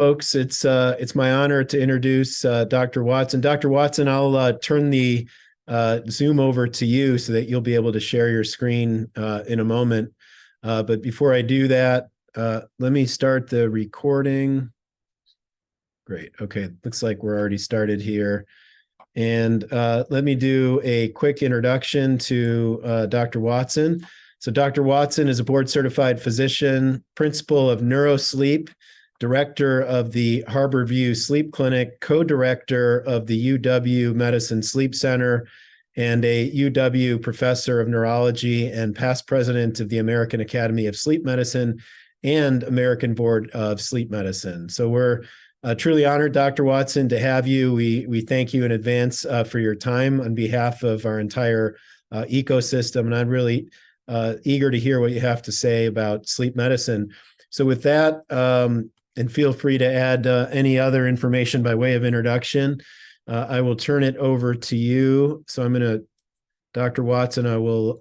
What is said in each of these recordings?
folks. It's my honor to introduce Dr. Watson. Dr. Watson, I'll turn the Zoom over to you so that you'll be able to share your screen in a moment. But before I do that, let me start the recording. Great. Okay. Looks like we're already started here. And let me do a quick introduction to Dr. Watson. So Dr. Watson is a board-certified physician, principal of NeuroSleep, director of the Harborview Sleep Clinic, co-director of the UW Medicine Sleep Center, and a UW professor of neurology and past president of the American Academy of Sleep Medicine and American Board of Sleep Medicine. So we're truly honored, Dr. Watson, to have you. We thank you in advance for your time on behalf of our entire ecosystem, and I'm really eager to hear what you have to say about sleep medicine. So with that, and feel free to add any other information by way of introduction. I will turn it over to you. So I'm going to, Dr. Watson, I will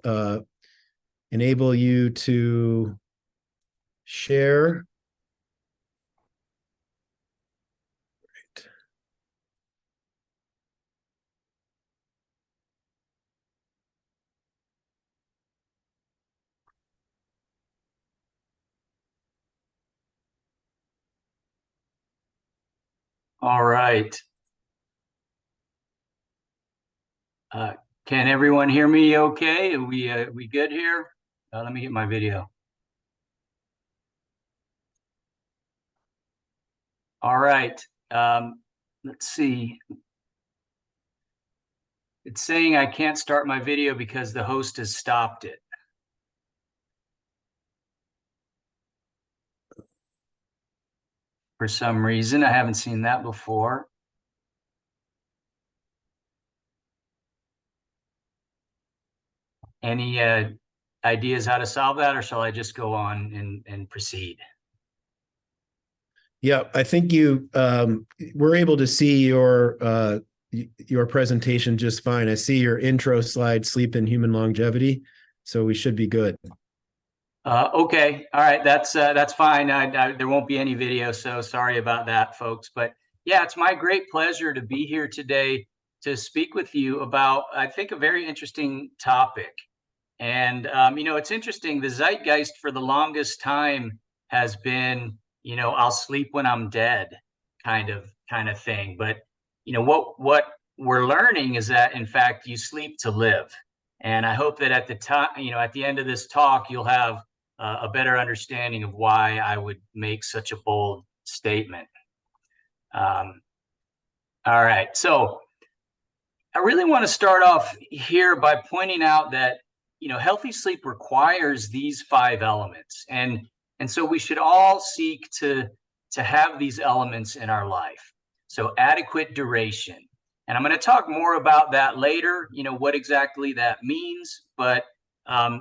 enable you to share. Great. All right. Can everyone hear me okay? Are we good here? Let me get my video. All right. Let's see. It's saying I can't start my video because the host has stopped it. For some reason, I haven't seen that before. Any ideas how to solve that, or shall I just go on and proceed? Yeah, I think you were able to see your presentation just fine. I see your intro slide, sleep and human longevity, so we should be good. Okay, all right, that's fine. There won't be any video, so sorry about that, folks. But yeah, it's my great pleasure to be here today to speak with you about, I think, a very interesting topic. And it's interesting. The zeitgeist for the longest time has been, I'll sleep when I'm dead, kind of thing. But what we're learning is that, in fact, you sleep to live. And I hope that at the time, at the end of this talk, you'll have a better understanding of why I would make such a bold statement. All right, so I really want to start off here by pointing out that healthy sleep requires these 5 elements, and so we should all seek to have these elements in our life. So adequate duration, and I'm going to talk more about that later. What exactly that means, but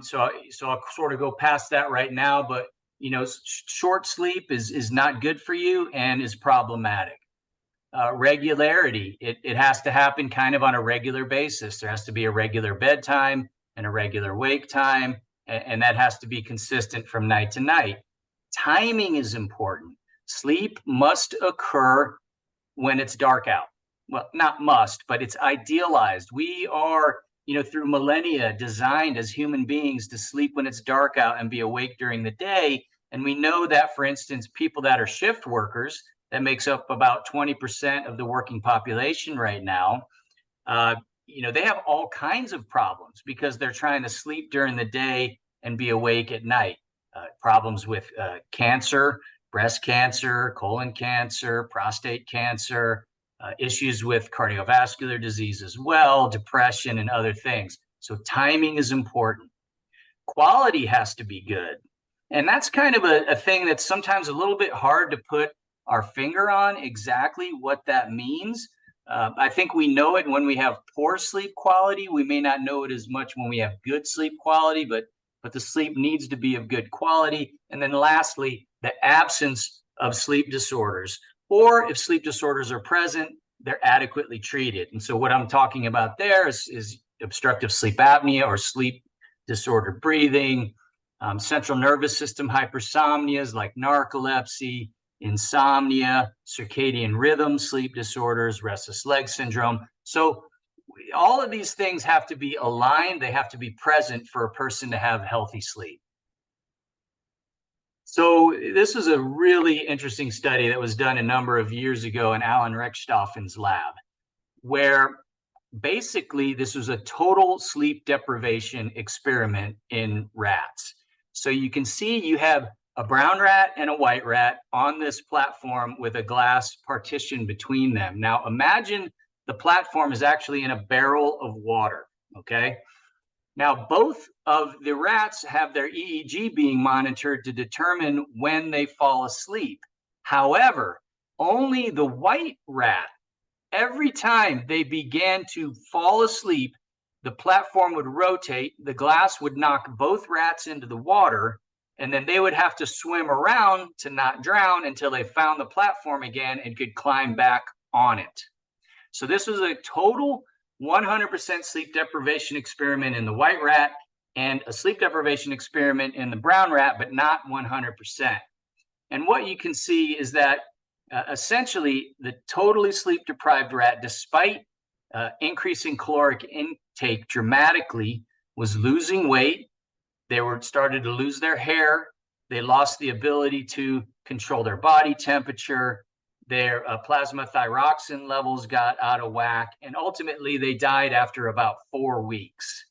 so I'll sort of go past that right now. But short sleep is not good for you and is problematic. Regularity, it has to happen kind of on a regular basis. There has to be a regular bedtime and a regular wake time, and that has to be consistent from night to night. Timing is important. Sleep must occur when it's dark out. Well, not must, but it's idealized. We are, through millennia, designed as human beings to sleep when it's dark out and be awake during the day. And we know that, for instance, people that are shift workers, that makes up about 20% of the working population right now, they have all kinds of problems because they're trying to sleep during the day and be awake at night. Problems with cancer, breast cancer, colon cancer, prostate cancer, issues with cardiovascular disease as well, depression and other things. So timing is important. Quality has to be good. And that's kind of a thing that's sometimes a little bit hard to put our finger on exactly what that means. I think we know it when we have poor sleep quality. We may not know it as much when we have good sleep quality, but the sleep needs to be of good quality. And then lastly, the absence of sleep disorders, or if sleep disorders are present, they're adequately treated. And so what I'm talking about there is obstructive sleep apnea or sleep disordered breathing, central nervous system hypersomnias like narcolepsy, insomnia, circadian rhythm, sleep disorders, restless leg syndrome. So all of these things have to be aligned. They have to be present for a person to have healthy sleep. So this was a really interesting study that was done a number of years ago in Alan Rechthoffen's lab, where basically this was a total sleep deprivation experiment in rats. So you can see you have a brown rat and a white rat on this platform with a glass partition between them. Now imagine the platform is actually in a barrel of water, okay? Now, both of the rats have their EEG being monitored to determine when they fall asleep. However, only the white rat, every time they began to fall asleep, the platform would rotate, the glass would knock both rats into the water, and then they would have to swim around to not drown until they found the platform again and could climb back on it. So this was a total 100% sleep deprivation experiment in the white rat and a sleep deprivation experiment in the brown rat, but not 100%. And what you can see is that essentially the totally sleep deprived rat, despite increasing caloric intake dramatically, was losing weight. They were started to lose their hair. They lost the ability to control their body temperature. Their plasma thyroxine levels got out of whack, and ultimately they died after about 4 weeks.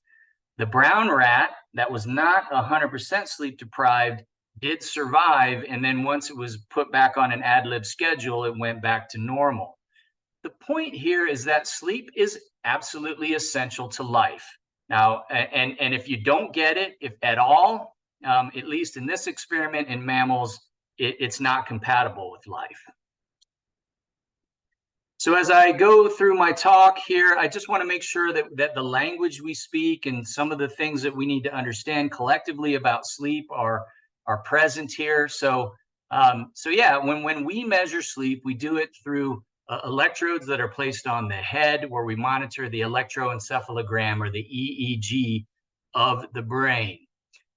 The brown rat that was not 100% sleep deprived did survive, and then once it was put back on an ad lib schedule, it went back to normal. The point here is that sleep is absolutely essential to life. Now, and if you don't get it, if at all, at least in this experiment in mammals, it's not compatible with life. So as I go through my talk here, I just want to make sure that the language we speak and some of the things that we need to understand collectively about sleep are present here. So yeah, when we measure sleep, we do it through electrodes that are placed on the head, where we monitor the electroencephalogram or the EEG of the brain.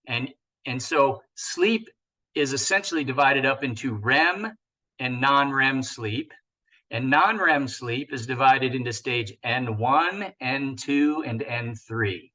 And so sleep is essentially divided up into REM and non-REM sleep. And non-REM sleep is divided into stage N1, N2, and N3.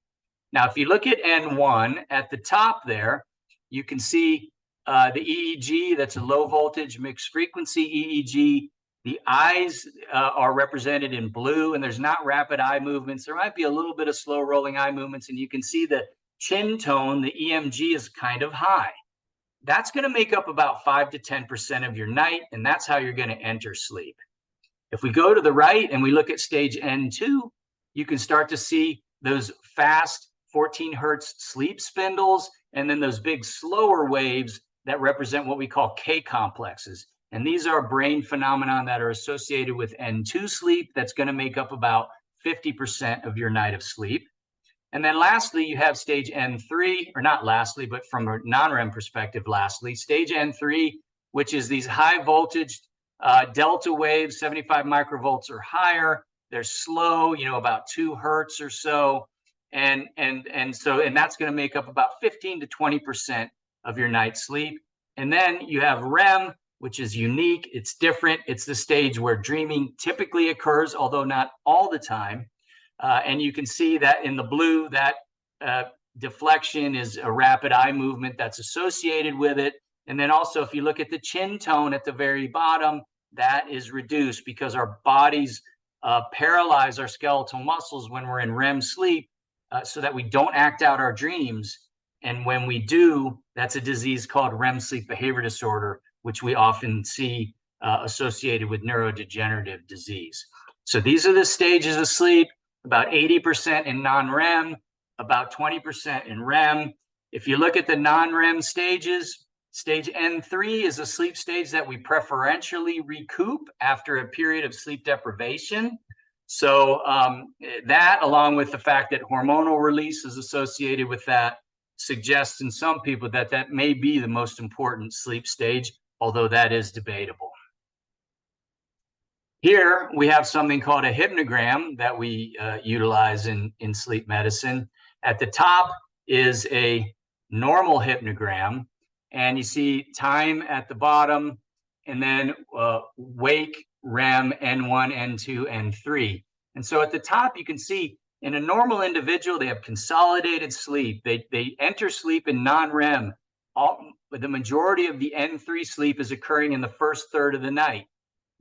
Now, if you look at N1 at the top there, you can see the EEG, that's a low voltage mixed frequency EEG. The eyes are represented in blue, and there's not rapid eye movements. There might be a little bit of slow rolling eye movements, and you can see the chin tone, the EMG, is kind of high. That's going to make up about 5 to 10% of your night, and that's how you're going to enter sleep. If we go to the right and we look at stage N2, you can start to see those fast 14 hertz sleep spindles, and then those big slower waves that represent what we call K complexes. And these are brain phenomena that are associated with N2 sleep. That's going to make up about 50% of your night of sleep. And then lastly, you have stage N3, or not lastly, but from a non-REM perspective, lastly, stage N3, which is these high voltage delta waves, 75 microvolts or higher. They're slow, about 2 hertz or so. And that's going to make up about 15 to 20% of your night's sleep. And then you have REM, which is unique. It's different. It's the stage where dreaming typically occurs, although not all the time. And you can see that in the blue, that deflection is a rapid eye movement that's associated with it. And then also, if you look at the chin tone at the very bottom, that is reduced because our bodies paralyze our skeletal muscles when we're in REM sleep so that we don't act out our dreams. And when we do, that's a disease called REM sleep behavior disorder, which we often see associated with neurodegenerative disease. So these are the stages of sleep, about 80% in non-REM, about 20% in REM. If you look at the non-REM stages, stage N3 is a sleep stage that we preferentially recoup after a period of sleep deprivation. So that, along with the fact that hormonal release is associated with that, suggests in some people that that may be the most important sleep stage, although that is debatable. Here we have something called a hypnogram that we utilize in sleep medicine. At the top is a normal hypnogram, and you see time at the bottom and then wake, REM, N1, N2, N3. And so at the top, you can see in a normal individual, they have consolidated sleep. They enter sleep in non-REM. The majority of the N3 sleep is occurring in the first third of the night.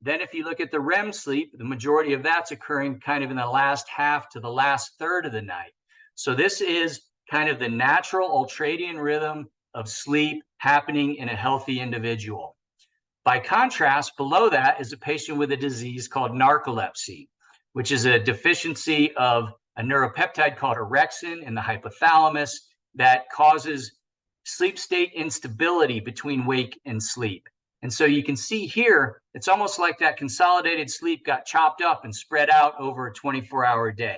Then if you look at the REM sleep, the majority of that's occurring kind of in the last half to the last third of the night. So this is kind of the natural ultradian rhythm of sleep happening in a healthy individual. By contrast, below that is a patient with a disease called narcolepsy, which is a deficiency of a neuropeptide called orexin in the hypothalamus that causes sleep state instability between wake and sleep. And so you can see here, it's almost like that consolidated sleep got chopped up and spread out over a 24-hour day.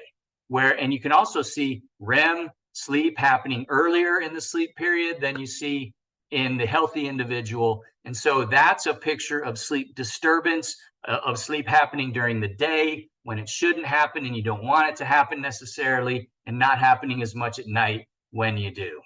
And you can also see REM sleep happening earlier in the sleep period than you see in the healthy individual. And so that's a picture of sleep disturbance, of sleep happening during the day when it shouldn't happen and you don't want it to happen necessarily, and not happening as much at night when you do.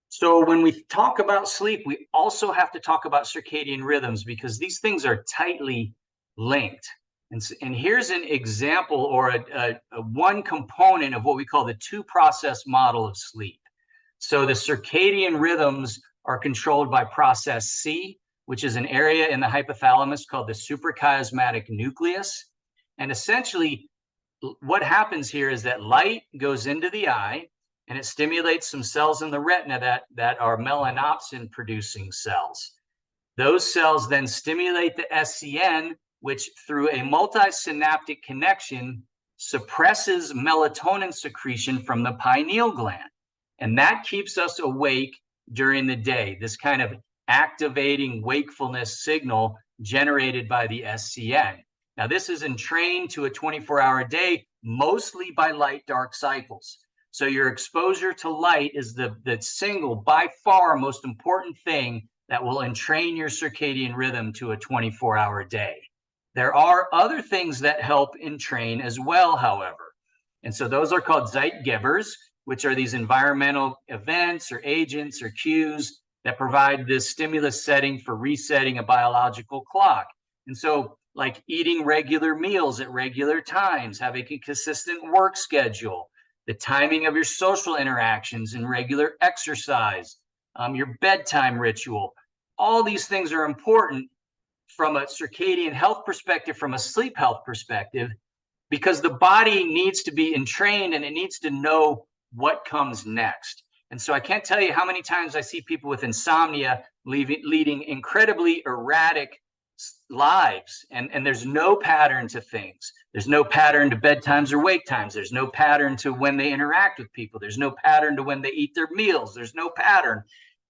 So when we talk about sleep, we also have to talk about circadian rhythms, because these things are tightly linked. And here's an example, or a one component of what we call the two-process model of sleep. So the circadian rhythms are controlled by process C, which is an area in the hypothalamus called the suprachiasmatic nucleus. And essentially, what happens here is that light goes into the eye, and it stimulates some cells in the retina that are melanopsin-producing cells. Those cells then stimulate the SCN, which through a multisynaptic connection suppresses melatonin secretion from the pineal gland. And that keeps us awake during the day, this kind of activating wakefulness signal generated by the SCN. Now, this is entrained to a 24-hour day, mostly by light-dark cycles. So your exposure to light is the single, by far, most important thing that will entrain your circadian rhythm to a 24-hour day. There are other things that help entrain as well, however. And so those are called Zeitgebers, which are these environmental events or agents or cues that provide this stimulus setting for resetting a biological clock. And so like eating regular meals at regular times, having a consistent work schedule, the timing of your social interactions and regular exercise, your bedtime ritual, all these things are important from a circadian health perspective, from a sleep health perspective, because the body needs to be entrained and it needs to know what comes next. And so I can't tell you how many times I see people with insomnia leading incredibly erratic lives, and there's no pattern to things. There's no pattern to bedtimes or wake times. There's no pattern to when they interact with people. There's no pattern to when they eat their meals. There's no pattern.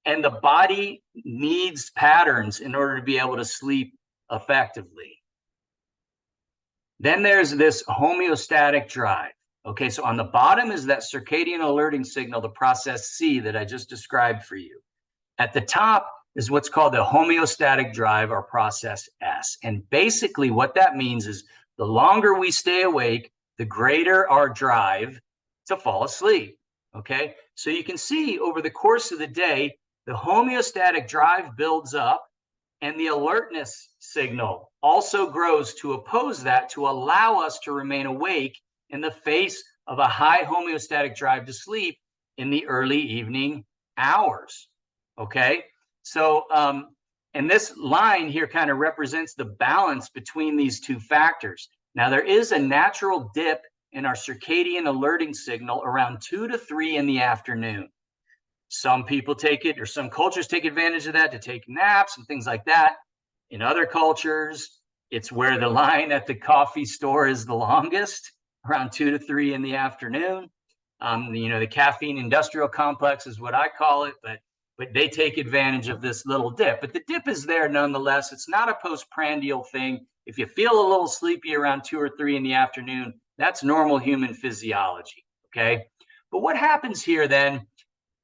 And the body needs patterns in order to be able to sleep effectively. Then there's this homeostatic drive. Okay, so on the bottom is that circadian alerting signal, the process C that I just described for you. At the top is what's called the homeostatic drive, or process S. And basically what that means is the longer we stay awake, the greater our drive to fall asleep. Okay, so you can see over the course of the day, the homeostatic drive builds up and the alertness signal also grows to oppose that, to allow us to remain awake in the face of a high homeostatic drive to sleep in the early evening hours. Okay, so and this line here kind of represents the balance between these two factors. Now, there is a natural dip in our circadian alerting signal around 2 to 3 in the afternoon. Some people take it, or some cultures take advantage of that to take naps and things like that. In other cultures, it's where the line at the coffee store is the longest, around 2 to 3 in the afternoon. The caffeine industrial complex is what I call it, but they take advantage of this little dip. But the dip is there nonetheless. It's not a postprandial thing. If you feel a little sleepy around 2 or 3 in the afternoon, that's normal human physiology, okay? But what happens here then,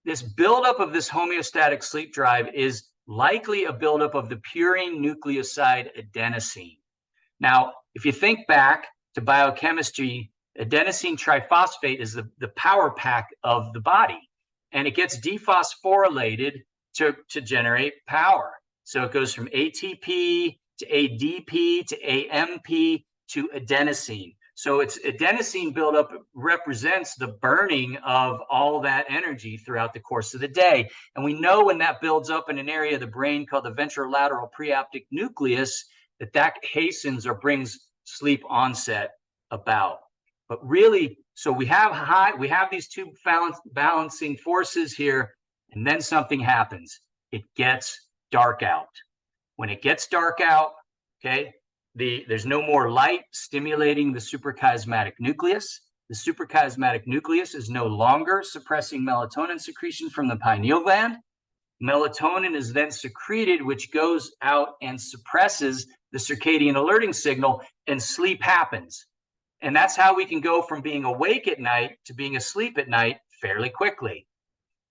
this buildup of this homeostatic sleep drive is likely a buildup of the purine nucleoside adenosine. Now, if you think back to biochemistry, adenosine triphosphate is the power pack of the body, and it gets dephosphorylated to generate power. So it goes from ATP to ADP to AMP to adenosine. So it's adenosine buildup represents the burning of all that energy throughout the course of the day. And we know when that builds up in an area of the brain called the ventrolateral preoptic nucleus, that hastens or brings sleep onset about. But really, so we have these two balancing forces here, and then something happens. It gets dark out. When it gets dark out, okay, there's no more light stimulating the suprachiasmatic nucleus. The suprachiasmatic nucleus is no longer suppressing melatonin secretion from the pineal gland. Melatonin is then secreted, which goes out and suppresses the circadian alerting signal, and sleep happens. And that's how we can go from being awake at night to being asleep at night fairly quickly.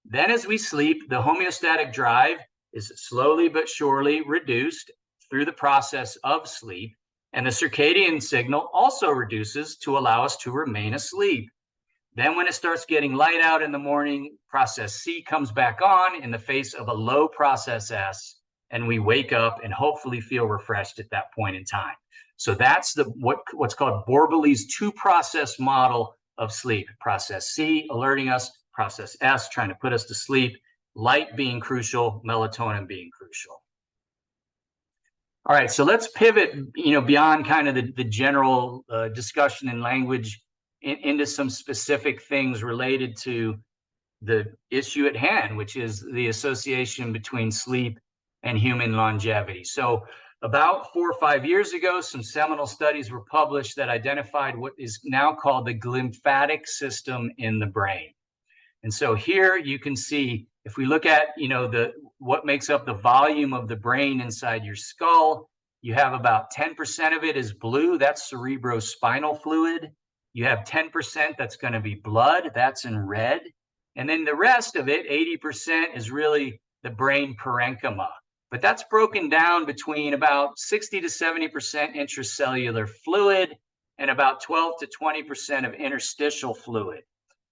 Then as we sleep, the homeostatic drive is slowly but surely reduced through the process of sleep, and the circadian signal also reduces to allow us to remain asleep. Then when it starts getting light out in the morning, process C comes back on in the face of a low process S, and we wake up and hopefully feel refreshed at that point in time. So that's what's called Borbély's two-process model of sleep. Process C alerting us, process S trying to put us to sleep, light being crucial, melatonin being crucial. All right, so let's pivot, beyond kind of the general discussion and language into some specific things related to the issue at hand, which is the association between sleep and human longevity. So about 4 or 5 years ago, some seminal studies were published that identified what is now called the glymphatic system in the brain. And so here you can see, if we look at, what makes up the volume of the brain inside your skull, you have about 10% of it is blue, that's cerebrospinal fluid. You have 10% that's going to be blood, that's in red. And then the rest of it, 80%, is really the brain parenchyma. But that's broken down between about 60 to 70% intracellular fluid and about 12 to 20% of interstitial fluid.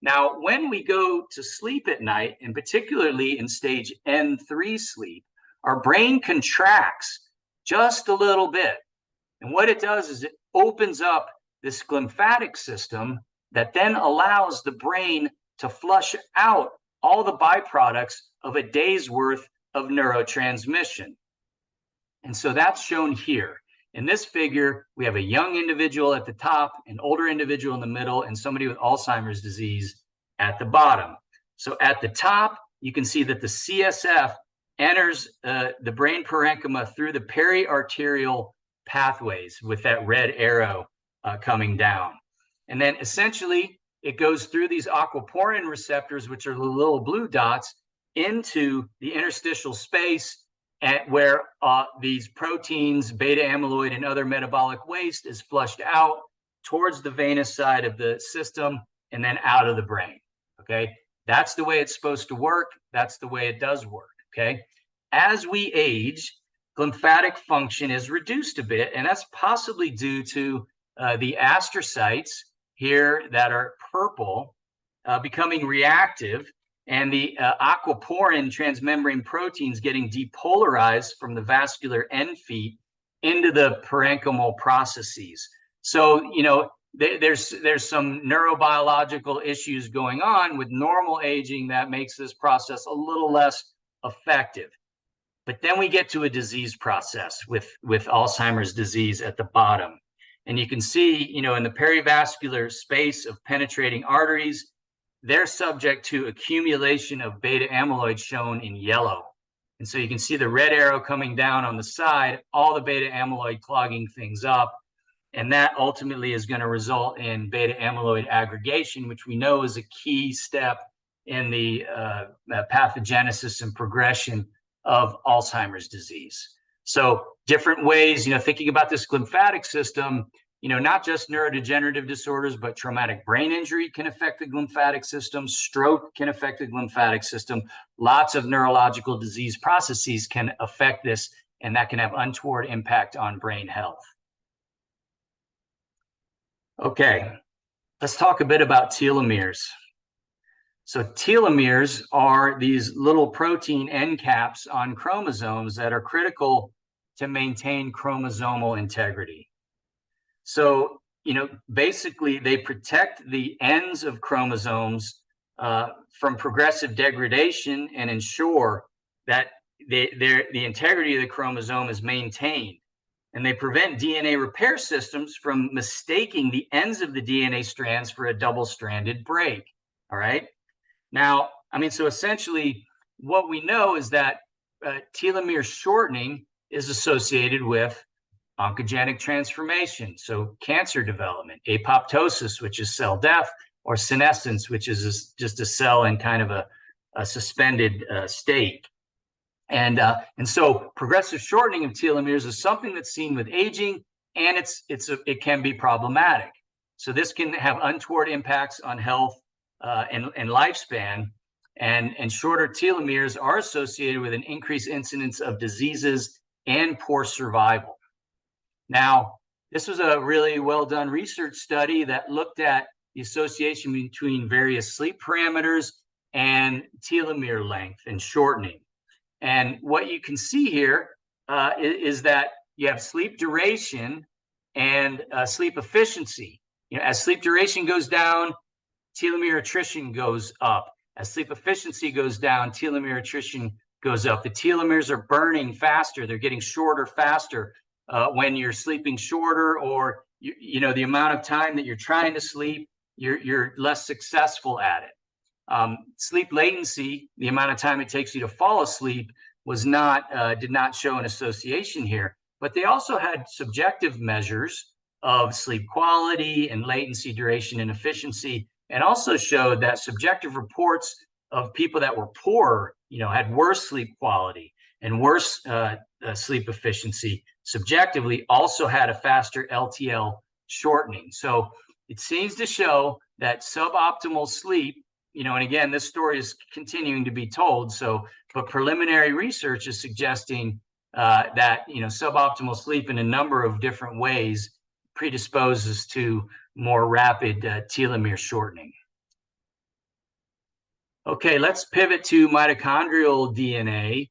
Now, when we go to sleep at night, and particularly in stage N3 sleep, our brain contracts just a little bit. And what it does is it opens up this glymphatic system that then allows the brain to flush out all the byproducts of a day's worth of neurotransmission. And so that's shown here. In this figure, we have a young individual at the top, an older individual in the middle, and somebody with Alzheimer's disease at the bottom. So at the top, you can see that the CSF enters the brain parenchyma through the periarterial pathways with that red arrow coming down. And then essentially, it goes through these aquaporin receptors, which are the little blue dots, into the interstitial space where these proteins, beta amyloid and other metabolic waste is flushed out towards the venous side of the system and then out of the brain, okay? That's the way it's supposed to work. That's the way it does work, okay? As we age, glymphatic function is reduced a bit, and that's possibly due to the astrocytes here that are purple becoming reactive, and the aquaporin transmembrane proteins getting depolarized from the vascular end feet into the parenchymal processes. So, there's some neurobiological issues going on with normal aging that makes this process a little less effective. But then we get to a disease process with Alzheimer's disease at the bottom. And you can see, in the perivascular space of penetrating arteries, they're subject to accumulation of beta amyloid shown in yellow. And so you can see the red arrow coming down on the side, all the beta amyloid clogging things up. And that ultimately is going to result in beta amyloid aggregation, which we know is a key step in the pathogenesis and progression of Alzheimer's disease. So different ways, thinking about this glymphatic system, not just neurodegenerative disorders, but traumatic brain injury can affect the glymphatic system. Stroke can affect the glymphatic system. Lots of neurological disease processes can affect this, and that can have untoward impact on brain health. Okay, let's talk a bit about telomeres. So telomeres are these little protein end caps on chromosomes that are critical to maintain chromosomal integrity. So, basically they protect the ends of chromosomes from progressive degradation and ensure that the integrity of the chromosome is maintained. And they prevent DNA repair systems from mistaking the ends of the DNA strands for a double-stranded break. All right. Now, so essentially what we know is that telomere shortening is associated with oncogenic transformation, so cancer development, apoptosis, which is cell death, or senescence, which is just a cell in kind of a suspended state. And so progressive shortening of telomeres is something that's seen with aging, and it can be problematic. So this can have untoward impacts on health and lifespan, and shorter telomeres are associated with an increased incidence of diseases and poor survival. Now, this was a really well done research study that looked at the association between various sleep parameters and telomere length and shortening. And what you can see here is that you have sleep duration and sleep efficiency. As sleep duration goes down, telomere attrition goes up. As sleep efficiency goes down, telomere attrition goes up. The telomeres are burning faster. They're getting shorter faster when you're sleeping shorter, or the amount of time that you're trying to sleep, you're less successful at it. Sleep latency, the amount of time it takes you to fall asleep, did not show an association here. But they also had subjective measures of sleep quality and latency, duration, and efficiency, and also showed that subjective reports of people that were poor, had worse sleep quality and worse sleep efficiency, subjectively also had a faster LTL shortening. So it seems to show that suboptimal sleep, and again, this story is continuing to be told. But preliminary research is suggesting that, suboptimal sleep in a number of different ways predisposes to more rapid telomere shortening. Okay, let's pivot to mitochondrial DNA.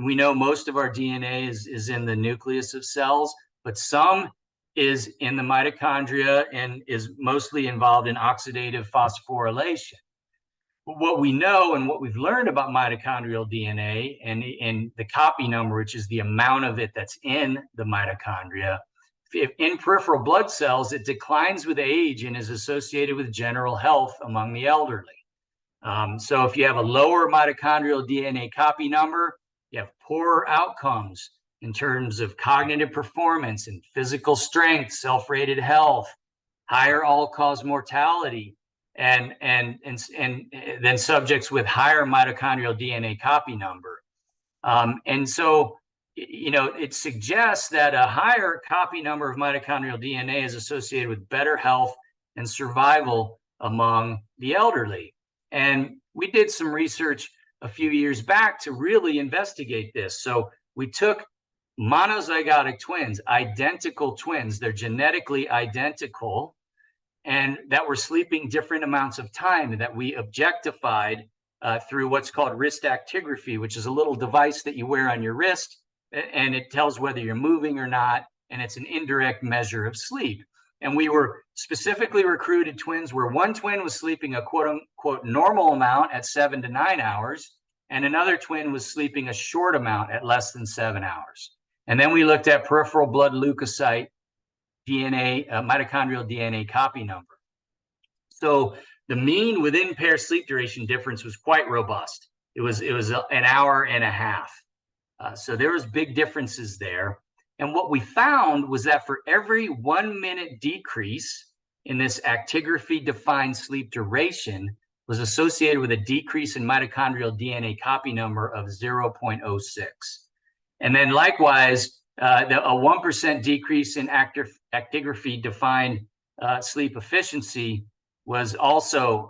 We know most of our DNA is in the nucleus of cells, but some is in the mitochondria and is mostly involved in oxidative phosphorylation. But what we know and what we've learned about mitochondrial DNA and the copy number, which is the amount of it that's in the mitochondria, if in peripheral blood cells, it declines with age and is associated with general health among the elderly. So if you have a lower mitochondrial DNA copy number, you have poorer outcomes in terms of cognitive performance and physical strength, self-rated health, higher all-cause mortality, and then subjects with higher mitochondrial DNA copy number. And so, it suggests that a higher copy number of mitochondrial DNA is associated with better health and survival among the elderly. And we did some research a few years back to really investigate this. So we took monozygotic twins, identical twins, they're genetically identical, and that were sleeping different amounts of time, that we objectified through what's called wrist actigraphy, which is a little device that you wear on your wrist, and it tells whether you're moving or not, and it's an indirect measure of sleep. And we were specifically recruited twins where one twin was sleeping a quote unquote normal amount at 7 to 9 hours, and another twin was sleeping a short amount at less than 7 hours. And then we looked at peripheral blood leukocyte DNA, mitochondrial DNA copy number. So the mean within pair sleep duration difference was quite robust. It was an hour and a half. So there was big differences there. And what we found was that for every 1 minute decrease in this actigraphy defined sleep duration was associated with a decrease in mitochondrial DNA copy number of 0.06. And then likewise, a 1% decrease in actigraphy defined sleep efficiency was also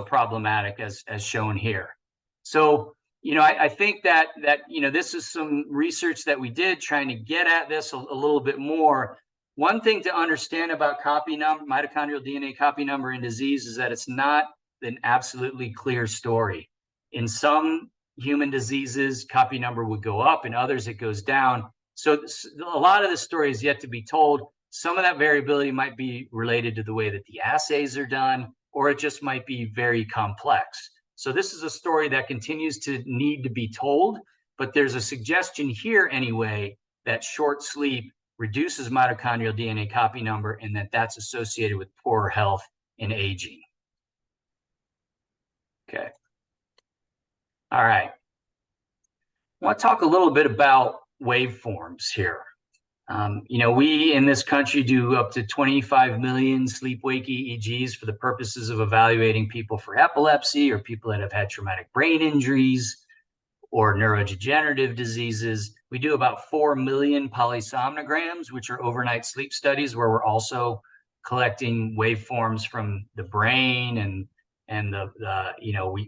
problematic, as shown here. So, I think that this is some research that we did trying to get at this a little bit more. One thing to understand about mitochondrial DNA copy number in disease is that it's not an absolutely clear story. In some human diseases, copy number would go up, in others it goes down. So a lot of the story is yet to be told. Some of that variability might be related to the way that the assays are done, or it just might be very complex. So this is a story that continues to need to be told, but there's a suggestion here anyway that short sleep reduces mitochondrial DNA copy number, and that's associated with poorer health and aging. Okay. All right. I want to talk a little bit about waveforms here. We in this country do up to 25 million sleep-wake EEGs for the purposes of evaluating people for epilepsy or people that have had traumatic brain injuries or neurodegenerative diseases. We do about 4 million polysomnograms, which are overnight sleep studies where we're also collecting waveforms from the brain and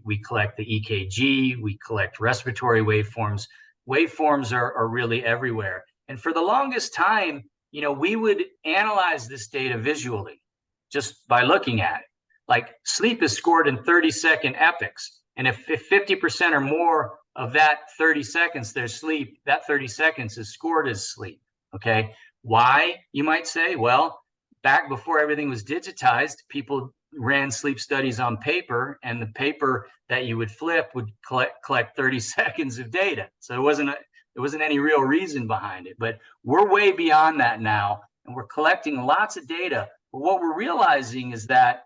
we collect the EKG, we collect respiratory waveforms. Waveforms are really everywhere. And for the longest time, we would analyze this data visually just by looking at it. Like sleep is scored in 30-second epochs. And if 50% or more of that 30 seconds there's sleep, that 30 seconds is scored as sleep. Okay. Why, you might say? Well, back before everything was digitized, people ran sleep studies on paper, and the paper that you would flip would collect 30 seconds of data. So there wasn't any real reason behind it. But we're way beyond that now, and we're collecting lots of data. But what we're realizing is that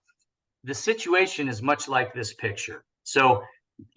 the situation is much like this picture. So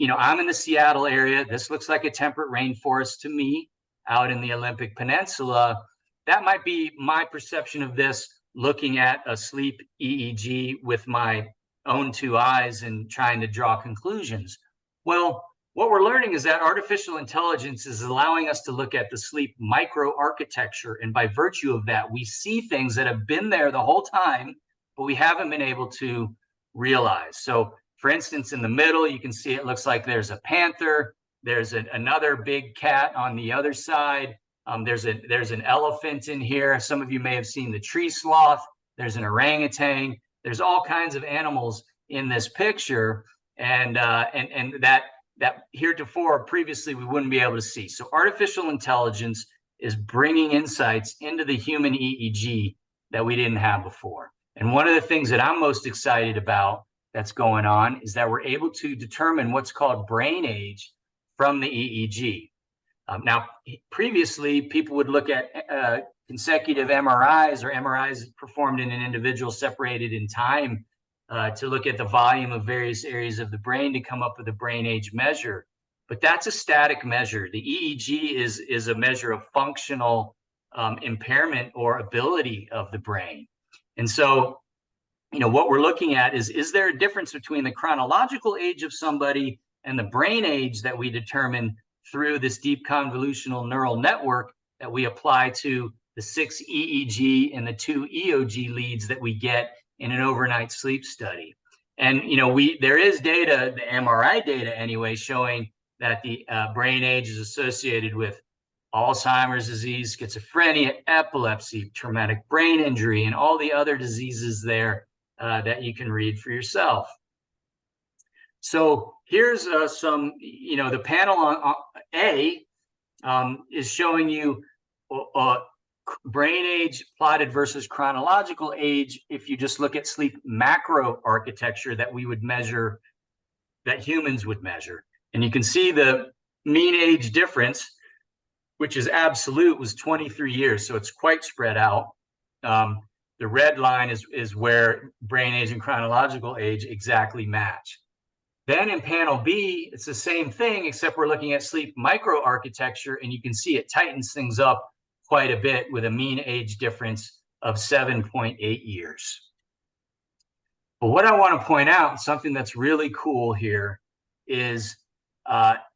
I'm in the Seattle area. This looks like a temperate rainforest to me out in the Olympic Peninsula. That might be my perception of this, looking at a sleep EEG with my own two eyes and trying to draw conclusions. Well, what we're learning is that artificial intelligence is allowing us to look at the sleep microarchitecture. And by virtue of that, we see things that have been there the whole time, but we haven't been able to realize. So for instance, in the middle, you can see it looks like there's a panther. There's another big cat on the other side. There's an elephant in here. Some of you may have seen the tree sloth. There's an orangutan. There's all kinds of animals in this picture, and that heretofore previously we wouldn't be able to see. So artificial intelligence is bringing insights into the human EEG that we didn't have before. And one of the things that I'm most excited about that's going on is that we're able to determine what's called brain age from the EEG. Now, previously, people would look at consecutive MRIs or MRIs performed in an individual separated in time to look at the volume of various areas of the brain to come up with a brain age measure. But that's a static measure. The EEG is a measure of functional impairment or ability of the brain. And so, what we're looking at is there a difference between the chronological age of somebody and the brain age that we determine through this deep convolutional neural network that we apply to the 6 EEG and the 2 EOG leads that we get in an overnight sleep study. And there is data, the MRI data anyway, showing that the brain age is associated with Alzheimer's disease, schizophrenia, epilepsy, traumatic brain injury, and all the other diseases there that you can read for yourself. So here's the panel on A is showing you brain age plotted versus chronological age if you just look at sleep macro architecture that we would measure, that humans would measure. And you can see the mean age difference, which is absolute, was 23 years. So it's quite spread out. The red line is where brain age and chronological age exactly match. Then in panel B, it's the same thing, except we're looking at sleep microarchitecture, and you can see it tightens things up quite a bit with a mean age difference of 7.8 years. But what I want to point out, something that's really cool here, is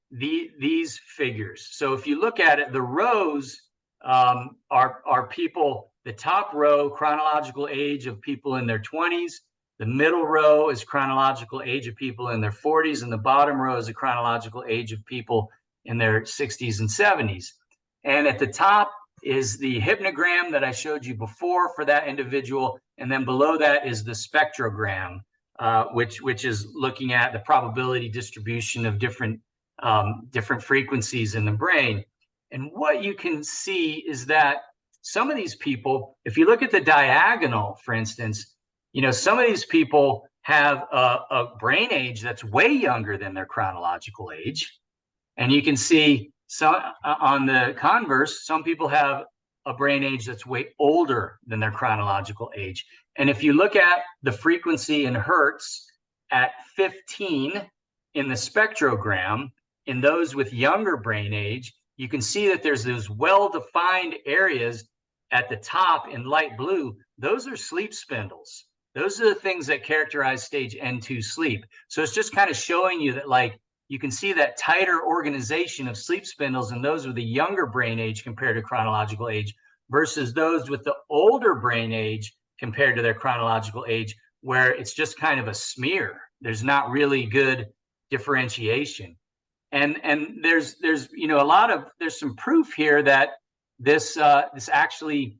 these figures. So if you look at it, the rows are people. The top row, chronological age of people in their 20s. The middle row is chronological age of people in their 40s, and the bottom row is a chronological age of people in their 60s and 70s. And at the top is the hypnogram that I showed you before for that individual, and then below that is the spectrogram which is looking at the probability distribution of different frequencies in the brain. And what you can see is that some of these people, if you look at the diagonal, for instance, some of these people have a brain age that's way younger than their chronological age. And you can see on the converse, some people have a brain age that's way older than their chronological age. And if you look at the frequency in hertz at 15 in the spectrogram, in those with younger brain age, you can see that there's those well-defined areas at the top in light blue. Those are sleep spindles. Those are the things that characterize stage N2 sleep. So it's just kind of showing you that, like, you can see that tighter organization of sleep spindles in those with the younger brain age compared to chronological age versus those with the older brain age compared to their chronological age, where it's just kind of a smear. There's not really good differentiation. And there's there's some proof here that this actually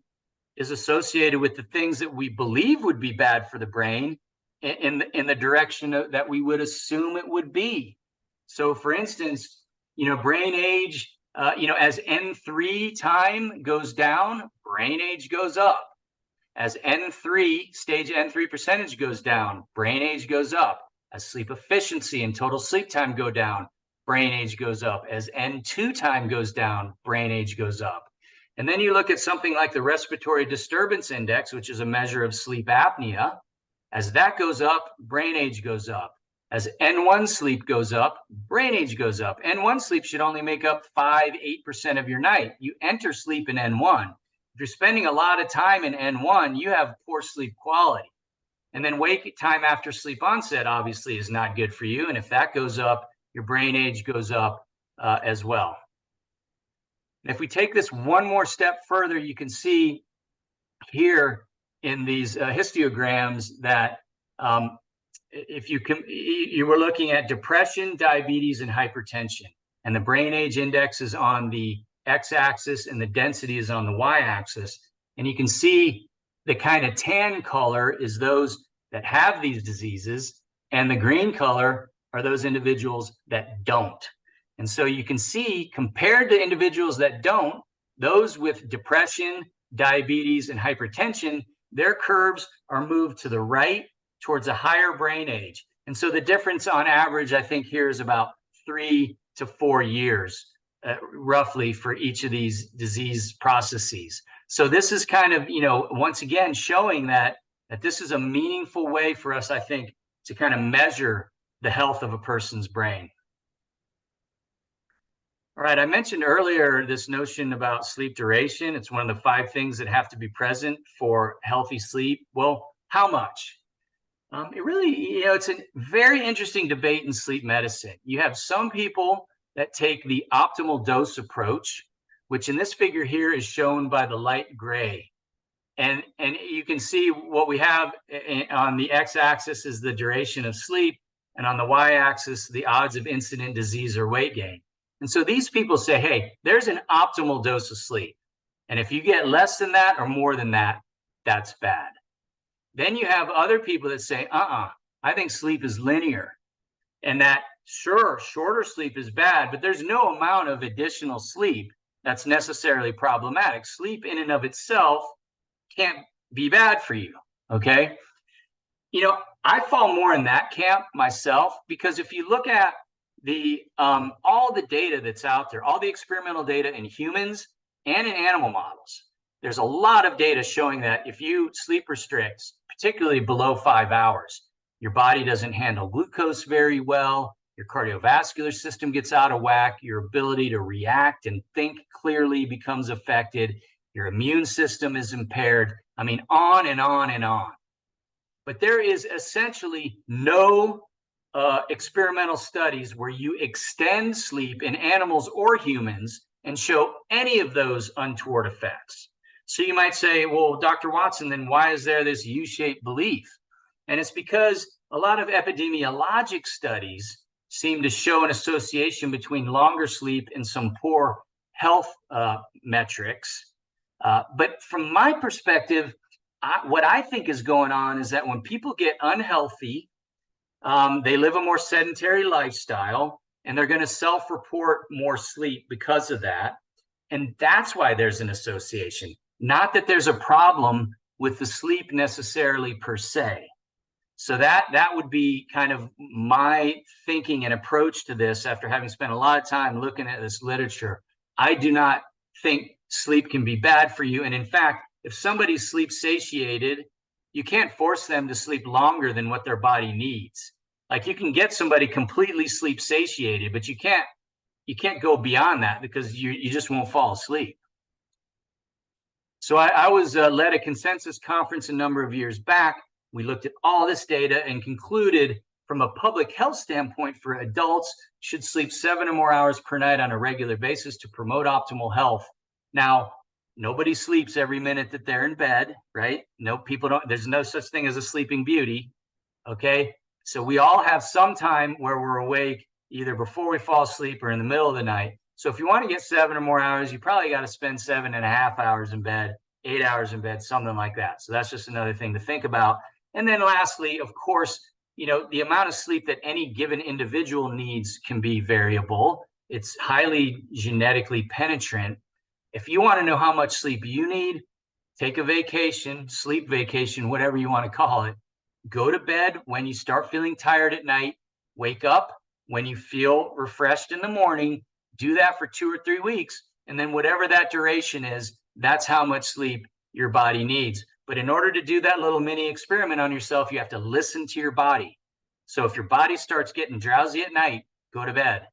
is associated with the things that we believe would be bad for the brain in the direction that we would assume it would be. So, for instance, brain age, as N3 time goes down, brain age goes up. As stage N3 percentage goes down, brain age goes up. As sleep efficiency and total sleep time go down, brain age goes up. As N2 time goes down, brain age goes up. And then you look at something like the respiratory disturbance index, which is a measure of sleep apnea. As that goes up, brain age goes up. As N1 sleep goes up, brain age goes up. N1 sleep should only make up 5-8% of your night. You enter sleep in N1. If you're spending a lot of time in N1, you have poor sleep quality. And then wake time after sleep onset obviously is not good for you. And if that goes up, your brain age goes up as well. And if we take this one more step further, you can see here in these histograms that if you were looking at depression, diabetes, and hypertension, and the brain age index is on the x-axis and the density is on the y-axis, and you can see the kind of tan color is those that have these diseases, and the green color are those individuals that don't. And so you can see, compared to individuals that don't, those with depression, diabetes, and hypertension, their curves are moved to the right towards a higher brain age. And so the difference on average, I think here is about 3 to 4 years, roughly, for each of these disease processes. So this is kind of, once again, showing that this is a meaningful way for us, I think, to kind of measure the health of a person's brain. All right, I mentioned earlier this notion about sleep duration. It's one of the 5 things that have to be present for healthy sleep. Well, how much? It really, it's a very interesting debate in sleep medicine. You have some people that take the optimal dose approach, which in this figure here is shown by the light gray. And you can see what we have on the x-axis is the duration of sleep, and on the y-axis, the odds of incident disease or weight gain. And so these people say, hey, there's an optimal dose of sleep. And if you get less than that or more than that, that's bad. Then you have other people that say, I think sleep is linear, and that, sure, shorter sleep is bad, but there's no amount of additional sleep that's necessarily problematic. Sleep in and of itself can't be bad for you, okay? I fall more in that camp myself, because if you look at the all the data that's out there, all the experimental data in humans and in animal models, there's a lot of data showing that if you sleep restrict, particularly below 5 hours, your body doesn't handle glucose very well, your cardiovascular system gets out of whack, your ability to react and think clearly becomes affected, your immune system is impaired. I mean, on and on and on. But there is essentially no experimental studies where you extend sleep in animals or humans and show any of those untoward effects. So you might say, well, Dr. Watson, then why is there this U-shaped belief? And it's because a lot of epidemiologic studies seem to show an association between longer sleep and some poor health metrics. But from my perspective, what I think is going on is that when people get unhealthy They live a more sedentary lifestyle, and they're going to self-report more sleep because of that. And that's why there's an association. Not that there's a problem with the sleep necessarily per se. So that would be kind of my thinking and approach to this after having spent a lot of time looking at this literature. I do not think sleep can be bad for you. And in fact, if somebody's sleep satiated, you can't force them to sleep longer than what their body needs. Like, you can get somebody completely sleep satiated, but you can't go beyond that, because you just won't fall asleep. So I was led a consensus conference a number of years back. We looked at all this data and concluded, from a public health standpoint, for adults should sleep 7 or more hours per night on a regular basis to promote optimal health. Now, nobody sleeps every minute that they're in bed, right? No, people don't. There's no such thing as a sleeping beauty. Okay. So we all have some time where we're awake, either before we fall asleep or in the middle of the night. So if you want to get 7 or more hours, you probably got to spend 7.5 hours in bed, 8 hours in bed, something like that. So that's just another thing to think about. And then lastly, of course, the amount of sleep that any given individual needs can be variable. It's highly genetically penetrant. If you want to know how much sleep you need, take a vacation, sleep vacation, whatever you want to call it. Go to bed when you start feeling tired at night. Wake up when you feel refreshed in the morning. Do that for 2 or 3 weeks. And then whatever that duration is, that's how much sleep your body needs. But in order to do that little mini experiment on yourself, you have to listen to your body. So if your body starts getting drowsy at night, go to bed.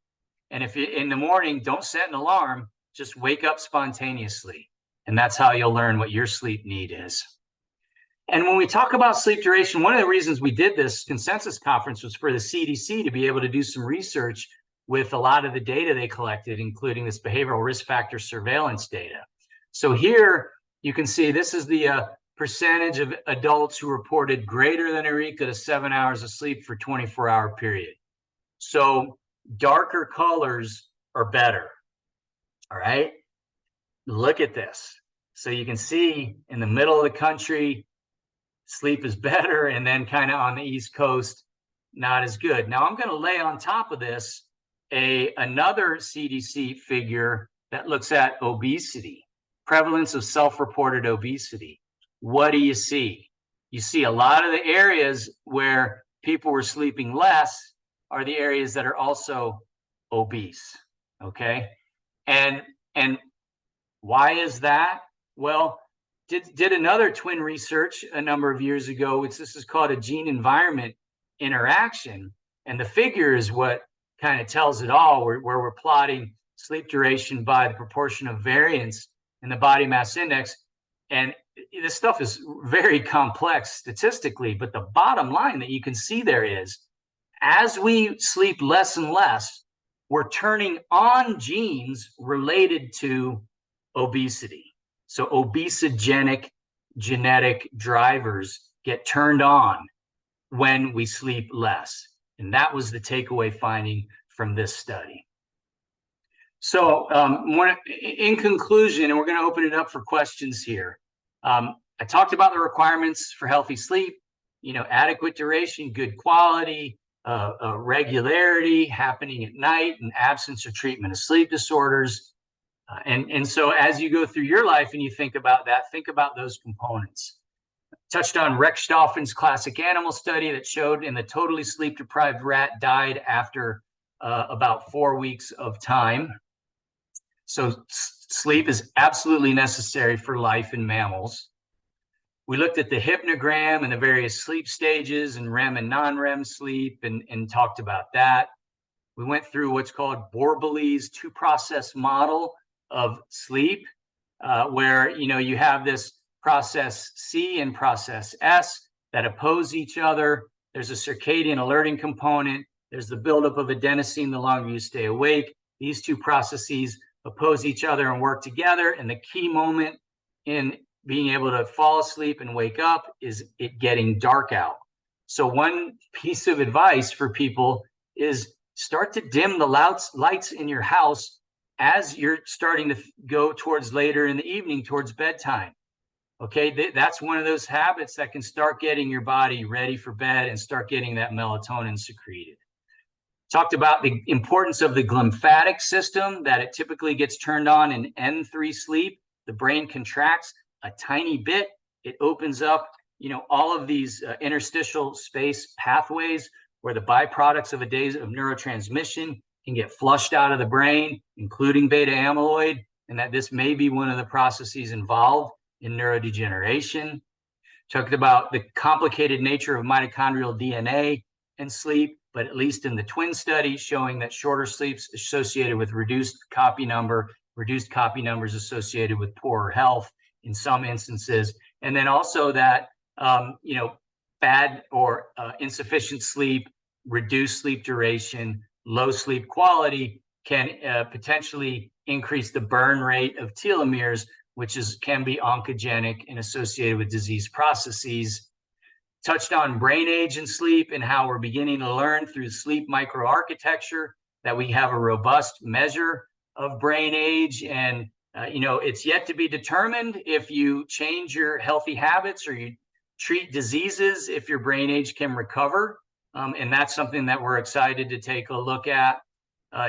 And if you in the morning, don't set an alarm, just wake up spontaneously. And that's how you'll learn what your sleep need is. And when we talk about sleep duration, one of the reasons we did this consensus conference was for the CDC to be able to do some research with a lot of the data they collected, including this behavioral risk factor surveillance data. So here you can see this is the percentage of adults who reported greater than or equal to 7 hours of sleep for 24-hour period. So darker colors are better. All right. Look at this. So you can see in the middle of the country, sleep is better, and then kind of on the East Coast, not as good. Now I'm going to lay on top of this another CDC figure that looks at obesity, prevalence of self-reported obesity. What do you see? You see a lot of the areas where people were sleeping less are the areas that are also obese. Okay. And why is that? Well, did another twin research a number of years ago. This is called a gene environment interaction. And the figure is what kind of tells it all, where we're plotting sleep duration by the proportion of variance in the body mass index. And this stuff is very complex statistically, but the bottom line that you can see there is, as we sleep less and less, we're turning on genes related to obesity. So obesogenic genetic drivers get turned on when we sleep less. And that was the takeaway finding from this study. So in conclusion, and we're going to open it up for questions here. I talked about the requirements for healthy sleep, adequate duration, good quality, regularity, happening at night, and absence or treatment of sleep disorders. And so as you go through your life and you think about that, think about those components. Touched on Rex Stoffin's classic animal study that showed in the totally sleep-deprived rat died after about 4 weeks of time. So sleep is absolutely necessary for life in mammals. We looked at the hypnogram and the various sleep stages and REM and non-REM sleep and talked about that. We went through what's called Borbely's two-process model of sleep, where you have this process C and process S that oppose each other. There's a circadian alerting component. There's the buildup of adenosine the longer you stay awake. These two processes oppose each other and work together. And the key moment in being able to fall asleep and wake up is it getting dark out. So one piece of advice for people is start to dim the lights in your house as you're starting to go towards later in the evening, towards bedtime. Okay, that's one of those habits that can start getting your body ready for bed and start getting that melatonin secreted. Talked about the importance of the glymphatic system, that it typically gets turned on in N3 sleep. The brain contracts a tiny bit. It opens up, all of these interstitial space pathways where the byproducts of a day of neurotransmission can get flushed out of the brain, including beta amyloid, and that this may be one of the processes involved in neurodegeneration. Talked about the complicated nature of mitochondrial DNA and sleep, but at least in the twin study showing that shorter sleeps associated with reduced copy numbers associated with poorer health in some instances. And then also that, bad or insufficient sleep, reduced sleep duration, low sleep quality can potentially increase the burn rate of telomeres, which can be oncogenic and associated with disease processes. Touched on brain age and sleep and how we're beginning to learn through sleep microarchitecture that we have a robust measure of brain age. And, it's yet to be determined if you change your healthy habits or you treat diseases, if your brain age can recover. And that's something that we're excited to take a look at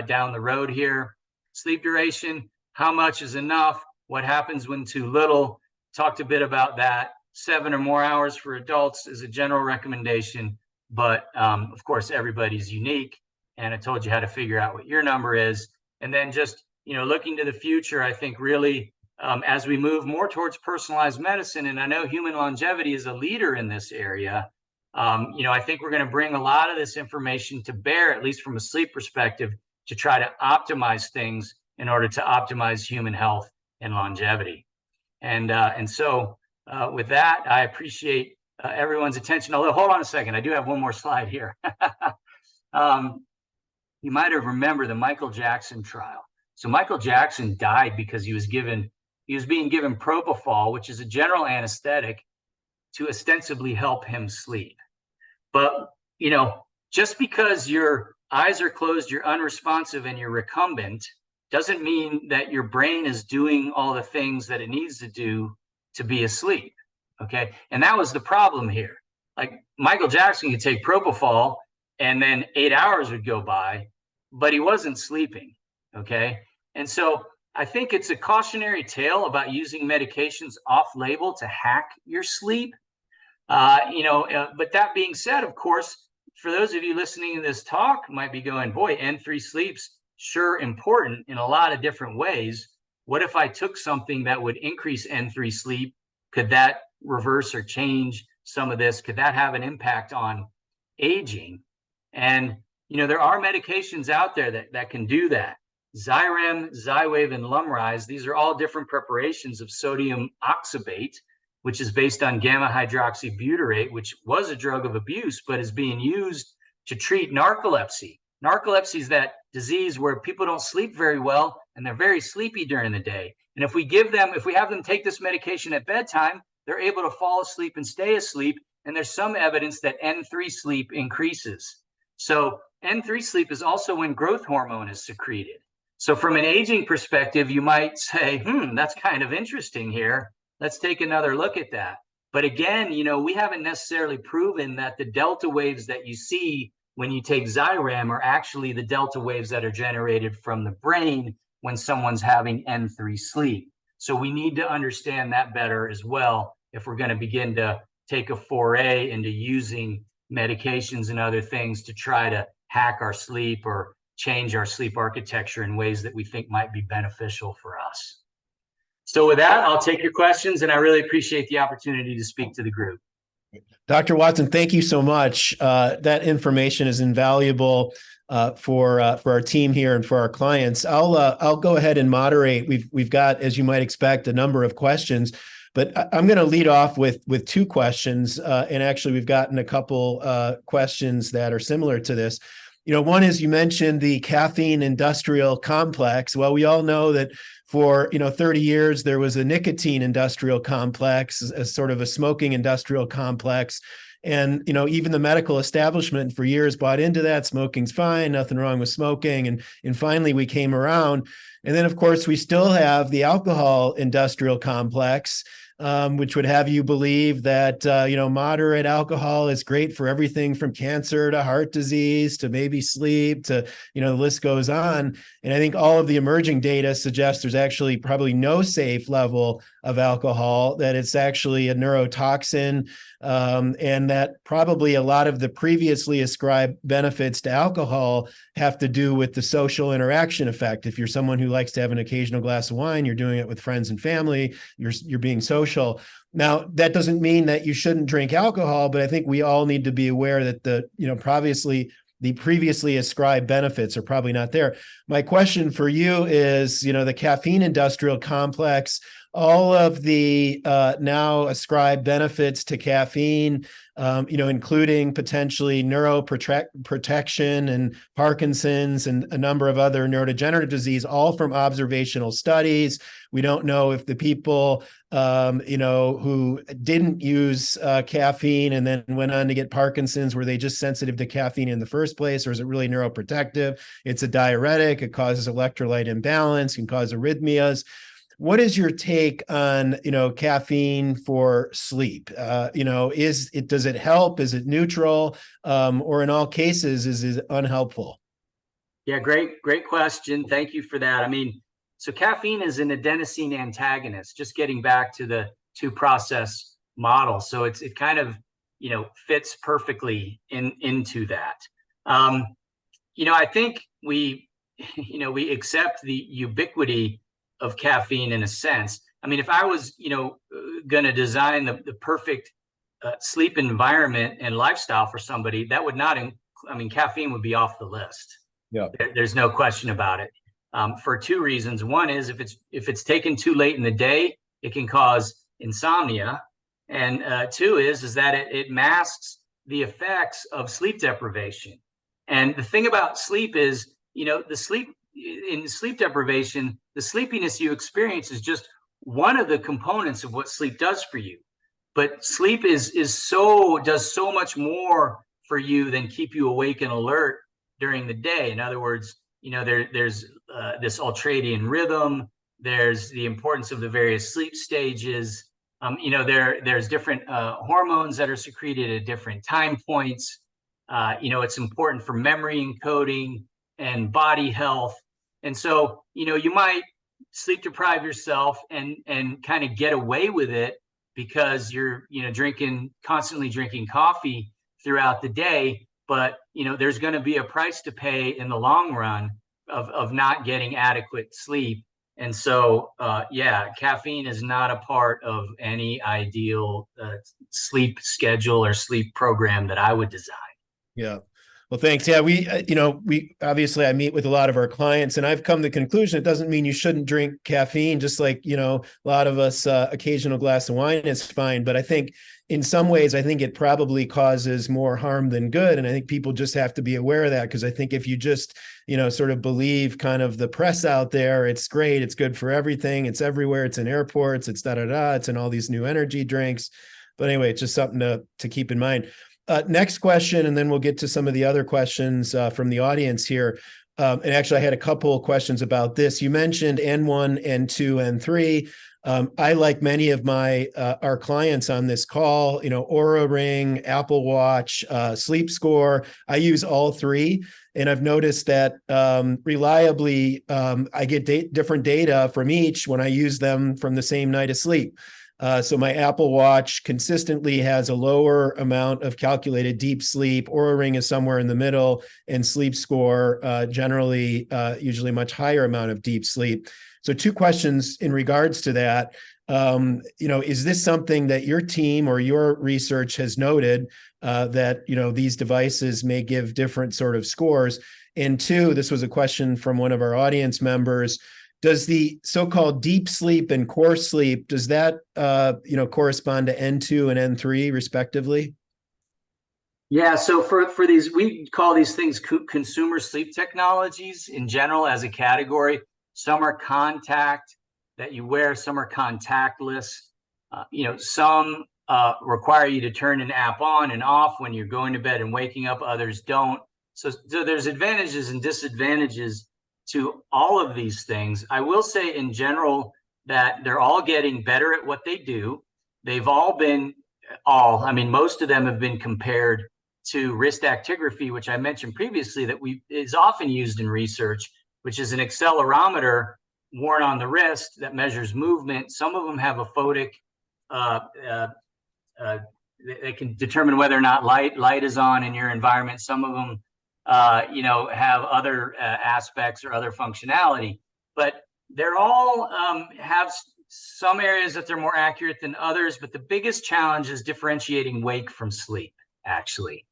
down the road here. Sleep duration, how much is enough? What happens when too little? Talked a bit about that. 7 or more hours for adults is a general recommendation, but of course, everybody's unique. And I told you how to figure out what your number is. And then just, looking to the future, I think really as we move more towards personalized medicine, and I know human longevity is a leader in this area, I think we're going to bring a lot of this information to bear, at least from a sleep perspective, to try to optimize things in order to optimize human health and longevity. And so with that, I appreciate everyone's attention. Although, hold on a second, I do have one more slide here. You might have remembered the Michael Jackson trial. So Michael Jackson died because he was being given propofol, which is a general anesthetic, to ostensibly help him sleep. But, just because your eyes are closed, you're unresponsive, and you're recumbent, doesn't mean that your brain is doing all the things that it needs to do to be asleep. Okay. And that was the problem here. Like Michael Jackson could take propofol and then 8 hours would go by, but he wasn't sleeping. Okay. And so I think it's a cautionary tale about using medications off label to hack your sleep. But that being said, of course, for those of you listening to this talk might be going, boy, N3 sleep's sure important in a lot of different ways. What if I took something that would increase N3 sleep? Could that reverse or change some of this? Could that have an impact on aging? And, there are medications out there that can do that. Xyrem, Xywav, and Lumryz, these are all different preparations of sodium oxybate, which is based on gamma hydroxybutyrate, which was a drug of abuse, but is being used to treat narcolepsy. Narcolepsy is that disease where people don't sleep very well and they're very sleepy during the day. And if we have them take this medication at bedtime, they're able to fall asleep and stay asleep. And there's some evidence that N3 sleep increases. So N3 sleep is also when growth hormone is secreted. So from an aging perspective, you might say, that's kind of interesting here. Let's take another look at that. But again, we haven't necessarily proven that the delta waves that you see when you take Xyrem are actually the delta waves that are generated from the brain when someone's having N3 sleep. So we need to understand that better as well if we're going to begin to take a foray into using medications and other things to try to hack our sleep or change our sleep architecture in ways that we think might be beneficial for us. So with that, I'll take your questions, and I really appreciate the opportunity to speak to the group. Dr. Watson, thank you so much. That information is invaluable for our team here and for our clients. I'll go ahead and moderate. We've got, as you might expect, a number of questions, but I'm going to lead off with 2 questions. And actually, we've gotten a couple questions that are similar to this. One is, you mentioned the caffeine industrial complex. Well, we all know that for 30 years, there was a nicotine industrial complex, as sort of a smoking industrial complex. And, even the medical establishment for years bought into that. Smoking's fine, nothing wrong with smoking. And finally, we came around. And then, of course, we still have the alcohol industrial complex. which would have you believe that moderate alcohol is great for everything from cancer to heart disease to maybe sleep to the list goes on. And I think all of the emerging data suggests there's actually probably no safe level of alcohol, that it's actually a neurotoxin, and that probably a lot of the previously ascribed benefits to alcohol have to do with the social interaction effect. If you're someone who likes to have an occasional glass of wine, you're doing it with friends and family, you're being social. Now, that doesn't mean that you shouldn't drink alcohol, but I think we all need to be aware that obviously the previously ascribed benefits are probably not there. My question for you is, the caffeine industrial complex, all of the now ascribed benefits to caffeine, including potentially neuroprotection and Parkinson's and a number of other neurodegenerative disease, all from observational studies. We don't know if the people, who didn't use caffeine and then went on to get Parkinson's, were they just sensitive to caffeine in the first place, or is it really neuroprotective? It's a diuretic. It causes electrolyte imbalance, can cause arrhythmias. What is your take on, caffeine for sleep? Does it help? Is it neutral? Or in all cases, is it unhelpful? Yeah, great question. Thank you for that. I mean, so caffeine is an adenosine antagonist, just getting back to the two process model. So it kind of, fits perfectly into that. I think we accept the ubiquity of caffeine in a sense. I mean, if I was, going to design the perfect sleep environment and lifestyle for somebody, that would not, caffeine would be off the list. Yeah. There's no question about it. For two reasons. One is if it's taken too late in the day, it can cause insomnia. And two is that it masks the effects of sleep deprivation. And the thing about sleep is, in sleep deprivation, the sleepiness you experience is just one of the components of what sleep does for you. But sleep does so much more for you than keep you awake and alert during the day. In other words, there's this ultradian rhythm. There's the importance of the various sleep stages. There's different hormones that are secreted at different time points. It's important for memory encoding and body health. And so, you might sleep deprive yourself and kind of get away with it because you're, constantly drinking coffee throughout the day. But, there's going to be a price to pay in the long run of not getting adequate sleep. And so, caffeine is not a part of any ideal sleep schedule or sleep program that I would design. Yeah. Well, thanks. Yeah, we obviously, I meet with a lot of our clients, and I've come to the conclusion it doesn't mean you shouldn't drink caffeine. Just like, a lot of us, occasional glass of wine is fine. But I think in some ways, I think it probably causes more harm than good. And I think people just have to be aware of that, because I think if you just, sort of believe kind of the press out there, it's great, it's good for everything, it's everywhere, it's in airports, it's it's in all these new energy drinks. But anyway, it's just something to keep in mind. Next question, and then we'll get to some of the other questions from the audience here. And actually, I had a couple of questions about this. You mentioned N1, N2, N3. I, like many of our clients on this call, Oura Ring, Apple Watch, Sleep Score. I use all three, and I've noticed that reliably I get different data from each when I use them from the same night of sleep. So my Apple Watch consistently has a lower amount of calculated deep sleep. Oura Ring is somewhere in the middle, and Sleep Score generally usually much higher amount of deep sleep. So two questions in regards to that. Is this something that your team or your research has noted that these devices may give different sort of scores? And two, this was a question from one of our audience members. Does the so-called deep sleep and core sleep, does that, correspond to N2 and N3 respectively? Yeah, so for these, we call these things consumer sleep technologies in general as a category. Some are contact that you wear, some are contactless. Some require you to turn an app on and off when you're going to bed and waking up, others don't. So there's advantages and disadvantages to all of these things. I will say in general that they're all getting better at what they do. they've all been all, I mean, most of them have been compared to wrist actigraphy, which I mentioned previously that is often used in research, which is an accelerometer worn on the wrist that measures movement. Some of them have a photic. Uh, uh, uh, they can determine whether or not light is on in your environment. Some of them, have other aspects or other functionality, but they're all have some areas that they're more accurate than others. But the biggest challenge is differentiating wake from sleep, actually.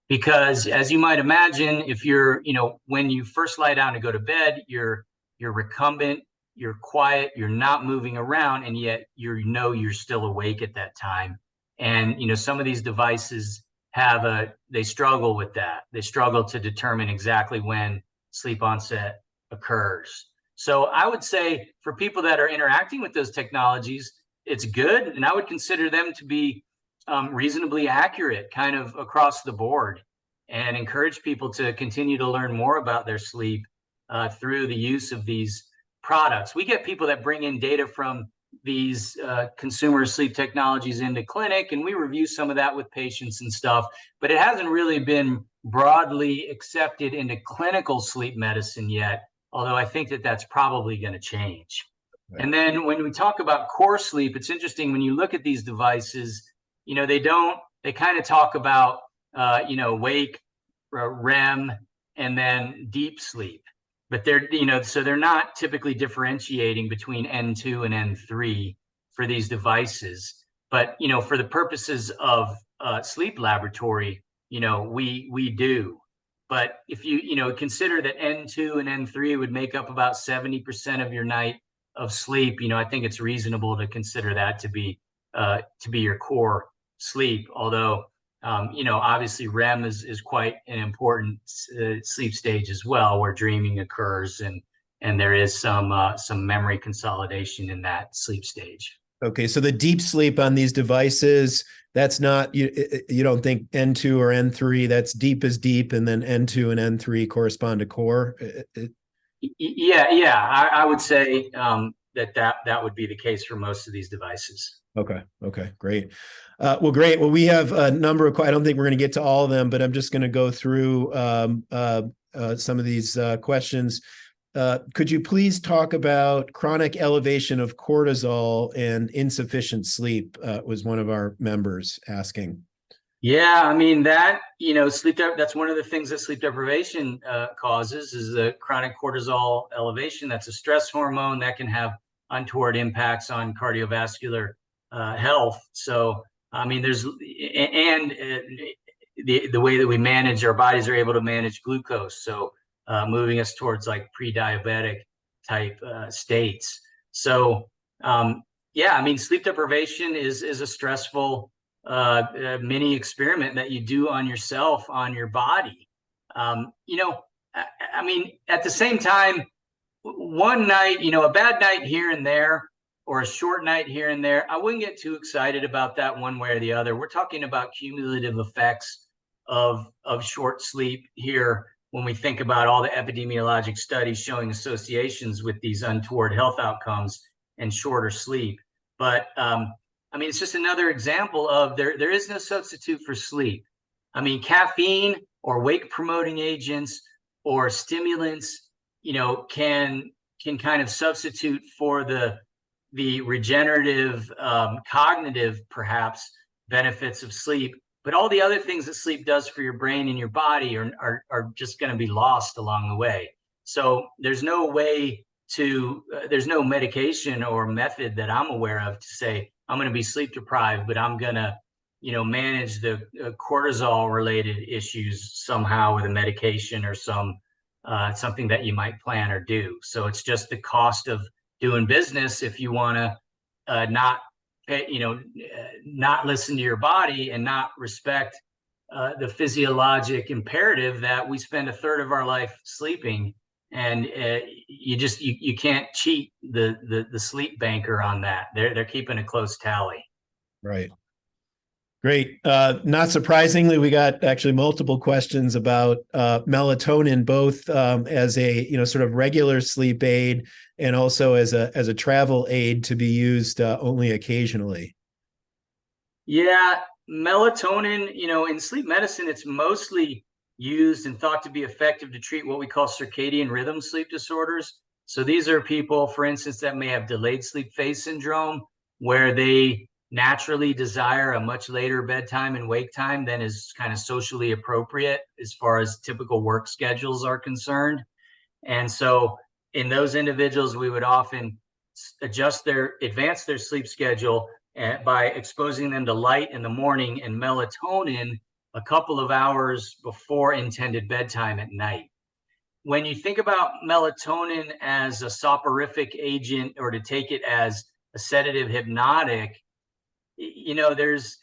Because as you might imagine, if you're, when you first lie down to go to bed, you're recumbent, you're quiet, you're not moving around, and yet you're still awake at that time. And some of these devices they struggle with that. They struggle to determine exactly when sleep onset occurs. So I would say for people that are interacting with those technologies, it's good, and I would consider them to be reasonably accurate kind of across the board, and encourage people to continue to learn more about their sleep through the use of these products. We get people that bring in data from these consumer sleep technologies into clinic, and we review some of that with patients and stuff, but it hasn't really been broadly accepted into clinical sleep medicine yet, although I think that that's probably going to change. Right. And then when we talk about core sleep, it's interesting when you look at these devices, they kind of talk about, wake, REM, and then deep sleep. But so they're not typically differentiating between N2 and N3 for these devices. But, for the purposes of sleep laboratory, we do. But if you, consider that N2 and N3 would make up about 70% of your night of sleep, I think it's reasonable to consider that to be your core sleep. Although, obviously REM is quite an important sleep stage as well, where dreaming occurs and there is some memory consolidation in that sleep stage. Okay, so the deep sleep on these devices, that's not, you don't think N2 or N3, that's deep is deep, and then N2 and N3 correspond to core? Yeah, I would say that would be the case for most of these devices. Okay, great. Well, great. Well, we have a number of, I don't think we're going to get to all of them, but I'm just going to go through some of these questions. Could you please talk about chronic elevation of cortisol and insufficient sleep, was one of our members asking. Yeah, I mean, that, that's one of the things that sleep deprivation causes, is the chronic cortisol elevation. That's a stress hormone that can have untoward impacts on cardiovascular health. So, I mean, the way that we manage, our bodies are able to manage glucose. So moving us towards like pre-diabetic type states. So yeah, I mean, sleep deprivation is a stressful mini experiment that you do on yourself, on your body. I mean, at the same time, one night, a bad night here and there, or a short night here and there, I wouldn't get too excited about that one way or the other. We're talking about cumulative effects of short sleep here when we think about all the epidemiologic studies showing associations with these untoward health outcomes and shorter sleep. But I mean, it's just another example of there is no substitute for sleep. I mean, caffeine or wake promoting agents or stimulants, can kind of substitute for the regenerative, cognitive, perhaps, benefits of sleep. But all the other things that sleep does for your brain and your body are just going to be lost along the way. So there's no way to, there's no medication or method that I'm aware of to say, I'm going to be sleep deprived, but I'm going to, manage the cortisol related issues somehow with a medication or something that you might plan or do. So it's just the cost of doing business if you want to not listen to your body and not respect the physiologic imperative that we spend a third of our life sleeping, and you can't cheat the sleep banker on that. They're keeping a close tally. Right. Great. Not surprisingly, we got actually multiple questions about melatonin, both as a sort of regular sleep aid and also as a travel aid to be used only occasionally. Yeah, melatonin, in sleep medicine, it's mostly used and thought to be effective to treat what we call circadian rhythm sleep disorders. So these are people, for instance, that may have delayed sleep phase syndrome, where they naturally desire a much later bedtime and wake time than is kind of socially appropriate as far as typical work schedules are concerned. And so in those individuals, we would often advance their sleep schedule by exposing them to light in the morning and melatonin a couple of hours before intended bedtime at night. When you think about melatonin as a soporific agent, or to take it as a sedative hypnotic, there's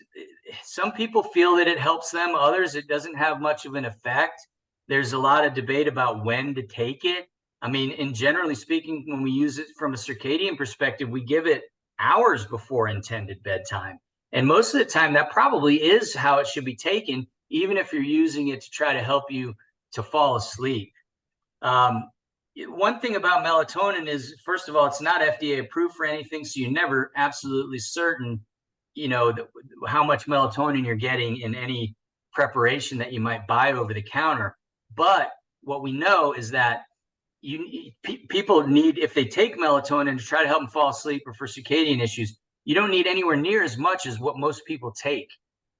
some people feel that it helps them, others it doesn't have much of an effect. There's a lot of debate about when to take it. I mean, in generally speaking, when we use it from a circadian perspective, we give it hours before intended bedtime, and most of the time that probably is how it should be taken, even if you're using it to try to help you to fall asleep. um, One thing about melatonin is, first of all, it's not FDA approved for anything, so you're never absolutely certain, how much melatonin you're getting in any preparation that you might buy over the counter. But what we know is that people need, if they take melatonin to try to help them fall asleep or for circadian issues, you don't need anywhere near as much as what most people take.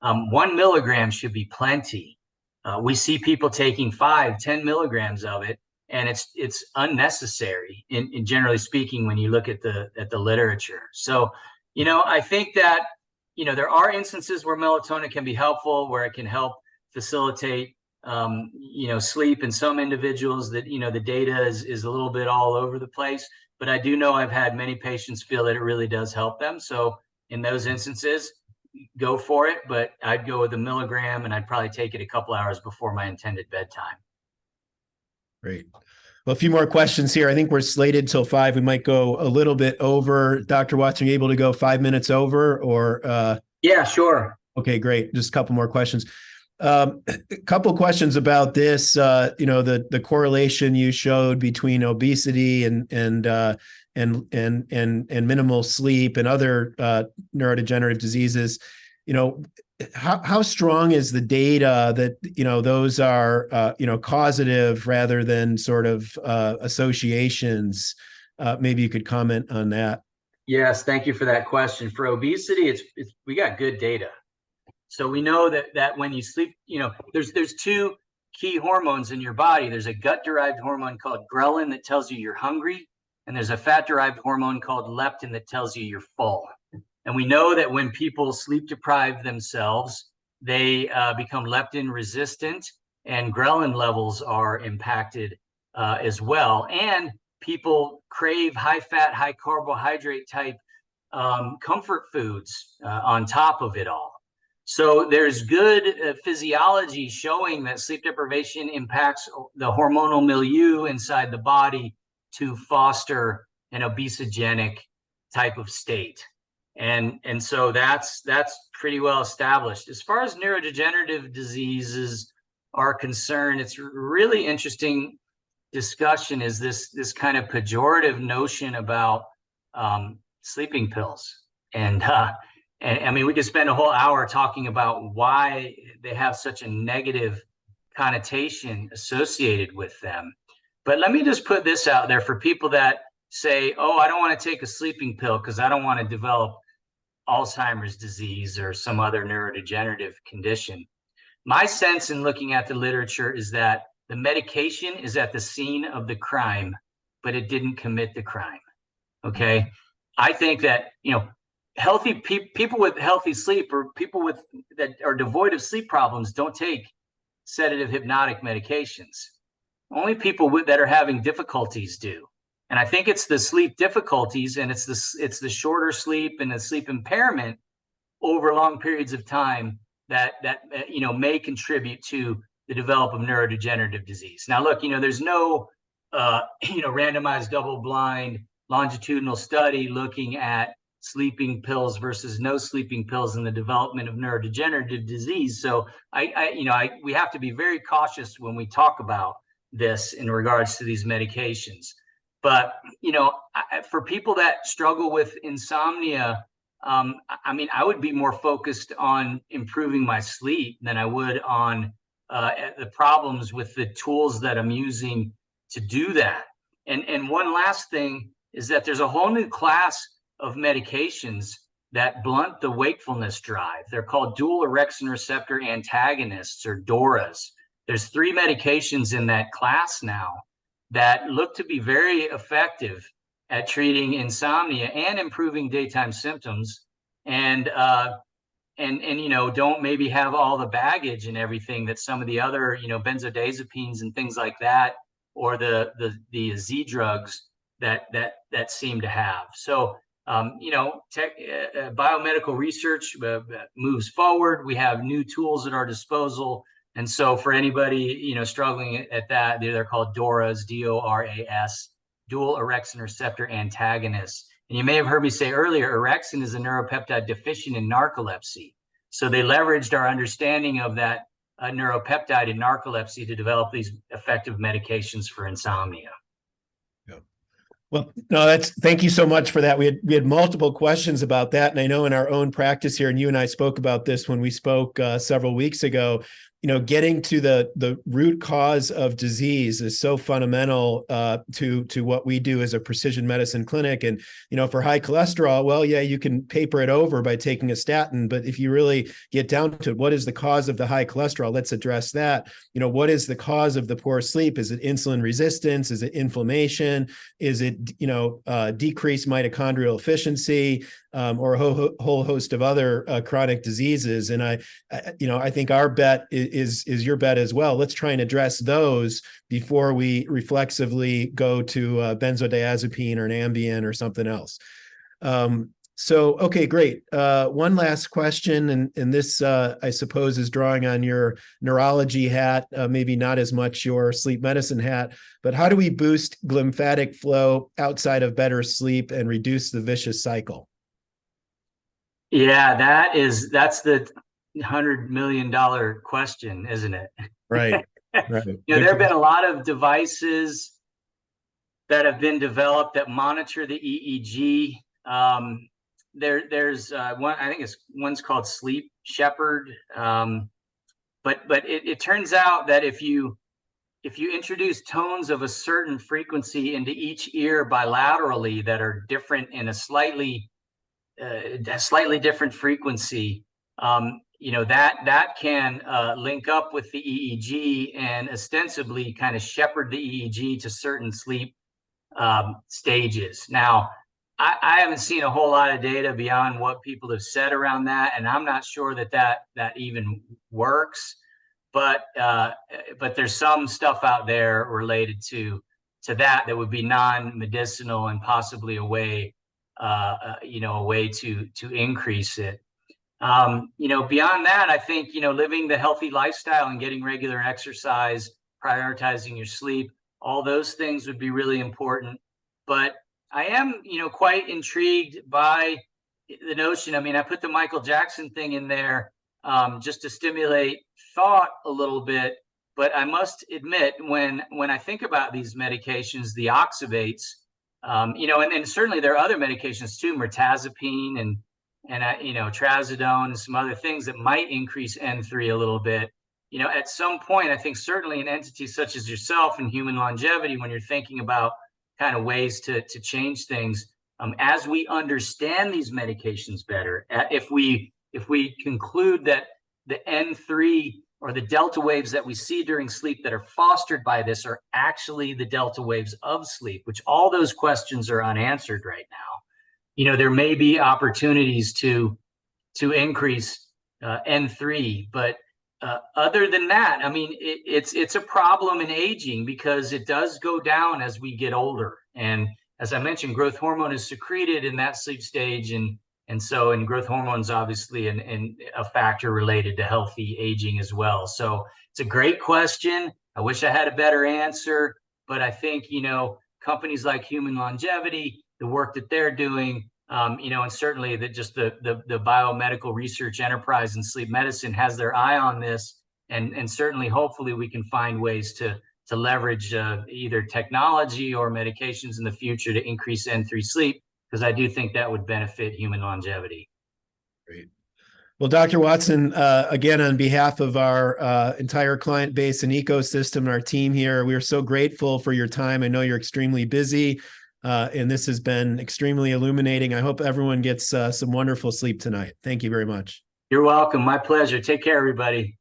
1 milligram should be plenty. We see people taking 5, 10 milligrams of it, and it's unnecessary in generally speaking when you look at the literature. So, I think that there are instances where melatonin can be helpful, where it can help facilitate sleep in some individuals. That the data is a little bit all over the place, but I do know I've had many patients feel that it really does help them. So in those instances, go for it, but I'd go with 1 milligram, and I'd probably take it a couple hours before my intended bedtime. Great. Well, a few more questions here. I think we're slated till 5. We might go a little bit over. Dr. Watson, are you able to go 5 minutes over, or? Yeah, sure. Okay, great. Just a couple more questions. A couple questions about this. The correlation you showed between obesity and minimal sleep and other neurodegenerative diseases. How strong is the data that those are causative rather than sort of associations? Maybe you could comment on that. Yes, thank you for that question. For obesity, it's we got good data. So we know that when you sleep, there's two key hormones in your body. There's a gut-derived hormone called ghrelin that tells you you're hungry, and there's a fat-derived hormone called leptin that tells you you're full. And we know that when people sleep deprive themselves, they become leptin resistant, and ghrelin levels are impacted as well. And people crave high-fat, high-carbohydrate type comfort foods on top of it all. So there's good physiology showing that sleep deprivation impacts the hormonal milieu inside the body to foster an obesogenic type of state. And so that's pretty well established. As far as neurodegenerative diseases are concerned, it's really interesting discussion is this kind of pejorative notion about sleeping pills. And I mean, we could spend a whole hour talking about why they have such a negative connotation associated with them. But let me just put this out there for people that say, oh, I don't want to take a sleeping pill because I don't want to develop Alzheimer's disease or some other neurodegenerative condition. My sense in looking at the literature is that the medication is at the scene of the crime, but it didn't commit the crime. Okay. I think that, healthy people with healthy sleep, or people that are devoid of sleep problems, don't take sedative hypnotic medications. Only people that are having difficulties do. And I think it's the sleep difficulties, and it's the shorter sleep and the sleep impairment over long periods of time that may contribute to the development of neurodegenerative disease. Now, look, there's no randomized double-blind longitudinal study looking at sleeping pills versus no sleeping pills in the development of neurodegenerative disease. So we have to be very cautious when we talk about this in regards to these medications. But for people that struggle with insomnia, I mean, I would be more focused on improving my sleep than I would on the problems with the tools that I'm using to do that. And one last thing is that there's a whole new class of medications that blunt the wakefulness drive. They're called dual orexin receptor antagonists, or DORAs. There's 3 medications in that class now that look to be very effective at treating insomnia and improving daytime symptoms, and don't maybe have all the baggage and everything that some of the other benzodiazepines and things like that, or the Z drugs that seem to have. So biomedical research moves forward. We have new tools at our disposal, and so for anybody struggling at that, they're called DORAs, DORAS, dual orexin receptor antagonists. And you may have heard me say earlier, orexin is a neuropeptide deficient in narcolepsy. So they leveraged our understanding of that neuropeptide in narcolepsy to develop these effective medications for insomnia. Yeah. Well, no, thank you so much for that. We had multiple questions about that. And I know in our own practice here, and you and I spoke about this when we spoke several weeks ago, getting to the root cause of disease is so fundamental to what we do as a precision medicine clinic. And, for high cholesterol, well, yeah, you can paper it over by taking a statin. But if you really get down to it, what is the cause of the high cholesterol? Let's address that. What is the cause of the poor sleep? Is it insulin resistance? Is it inflammation? Is it, decreased mitochondrial efficiency? Or a whole host of other chronic diseases. And I think our bet is your bet as well. Let's try and address those before we reflexively go to benzodiazepine or an Ambien or something else. So, okay, great. One last question, and this, I suppose, is drawing on your neurology hat, maybe not as much your sleep medicine hat, but how do we boost lymphatic flow outside of better sleep and reduce the vicious cycle? Yeah, that's the $100 million question, isn't it? Right. Right. There have been a lot of devices that have been developed that monitor the EEG. There's one, I think one's called Sleep Shepherd. But it turns out that if you introduce tones of a certain frequency into each ear bilaterally that are different in a slightly different frequency, that can link up with the EEG and ostensibly kind of shepherd the EEG to certain sleep stages. Now, I haven't seen a whole lot of data beyond what people have said around that, and I'm not sure that even works. But there's some stuff out there related to that would be non-medicinal and possibly a way to increase it. Beyond that, I think, living the healthy lifestyle and getting regular exercise, prioritizing your sleep, all those things would be really important. But I am, quite intrigued by the notion. I mean, I put the Michael Jackson thing in there just to stimulate thought a little bit. But I must admit, when I think about these medications, the oxybates, and certainly there are other medications too, mirtazapine and trazodone and some other things that might increase N3 a little bit. At some point, I think certainly an entity such as yourself and Human Longevity, when you're thinking about kind of ways to change things, as we understand these medications better, if we conclude that the N3 or the delta waves that we see during sleep that are fostered by this are actually the delta waves of sleep, which all those questions are unanswered right now. There may be opportunities to increase N3, but other than that, I mean, it's a problem in aging because it does go down as we get older. And as I mentioned, growth hormone is secreted in that sleep stage, and growth hormone is obviously a factor related to healthy aging as well. So it's a great question. I wish I had a better answer, but I think companies like Human Longevity, the work that they're doing, and certainly the biomedical research enterprise in sleep medicine has their eye on this, and certainly hopefully we can find ways to leverage either technology or medications in the future to increase N3 sleep, because I do think that would benefit Human Longevity. Great. Well, Dr. Watson, again, on behalf of our entire client base and ecosystem and our team here, we are so grateful for your time. I know you're extremely busy, and this has been extremely illuminating. I hope everyone gets some wonderful sleep tonight. Thank you very much. You're welcome. My pleasure. Take care, everybody.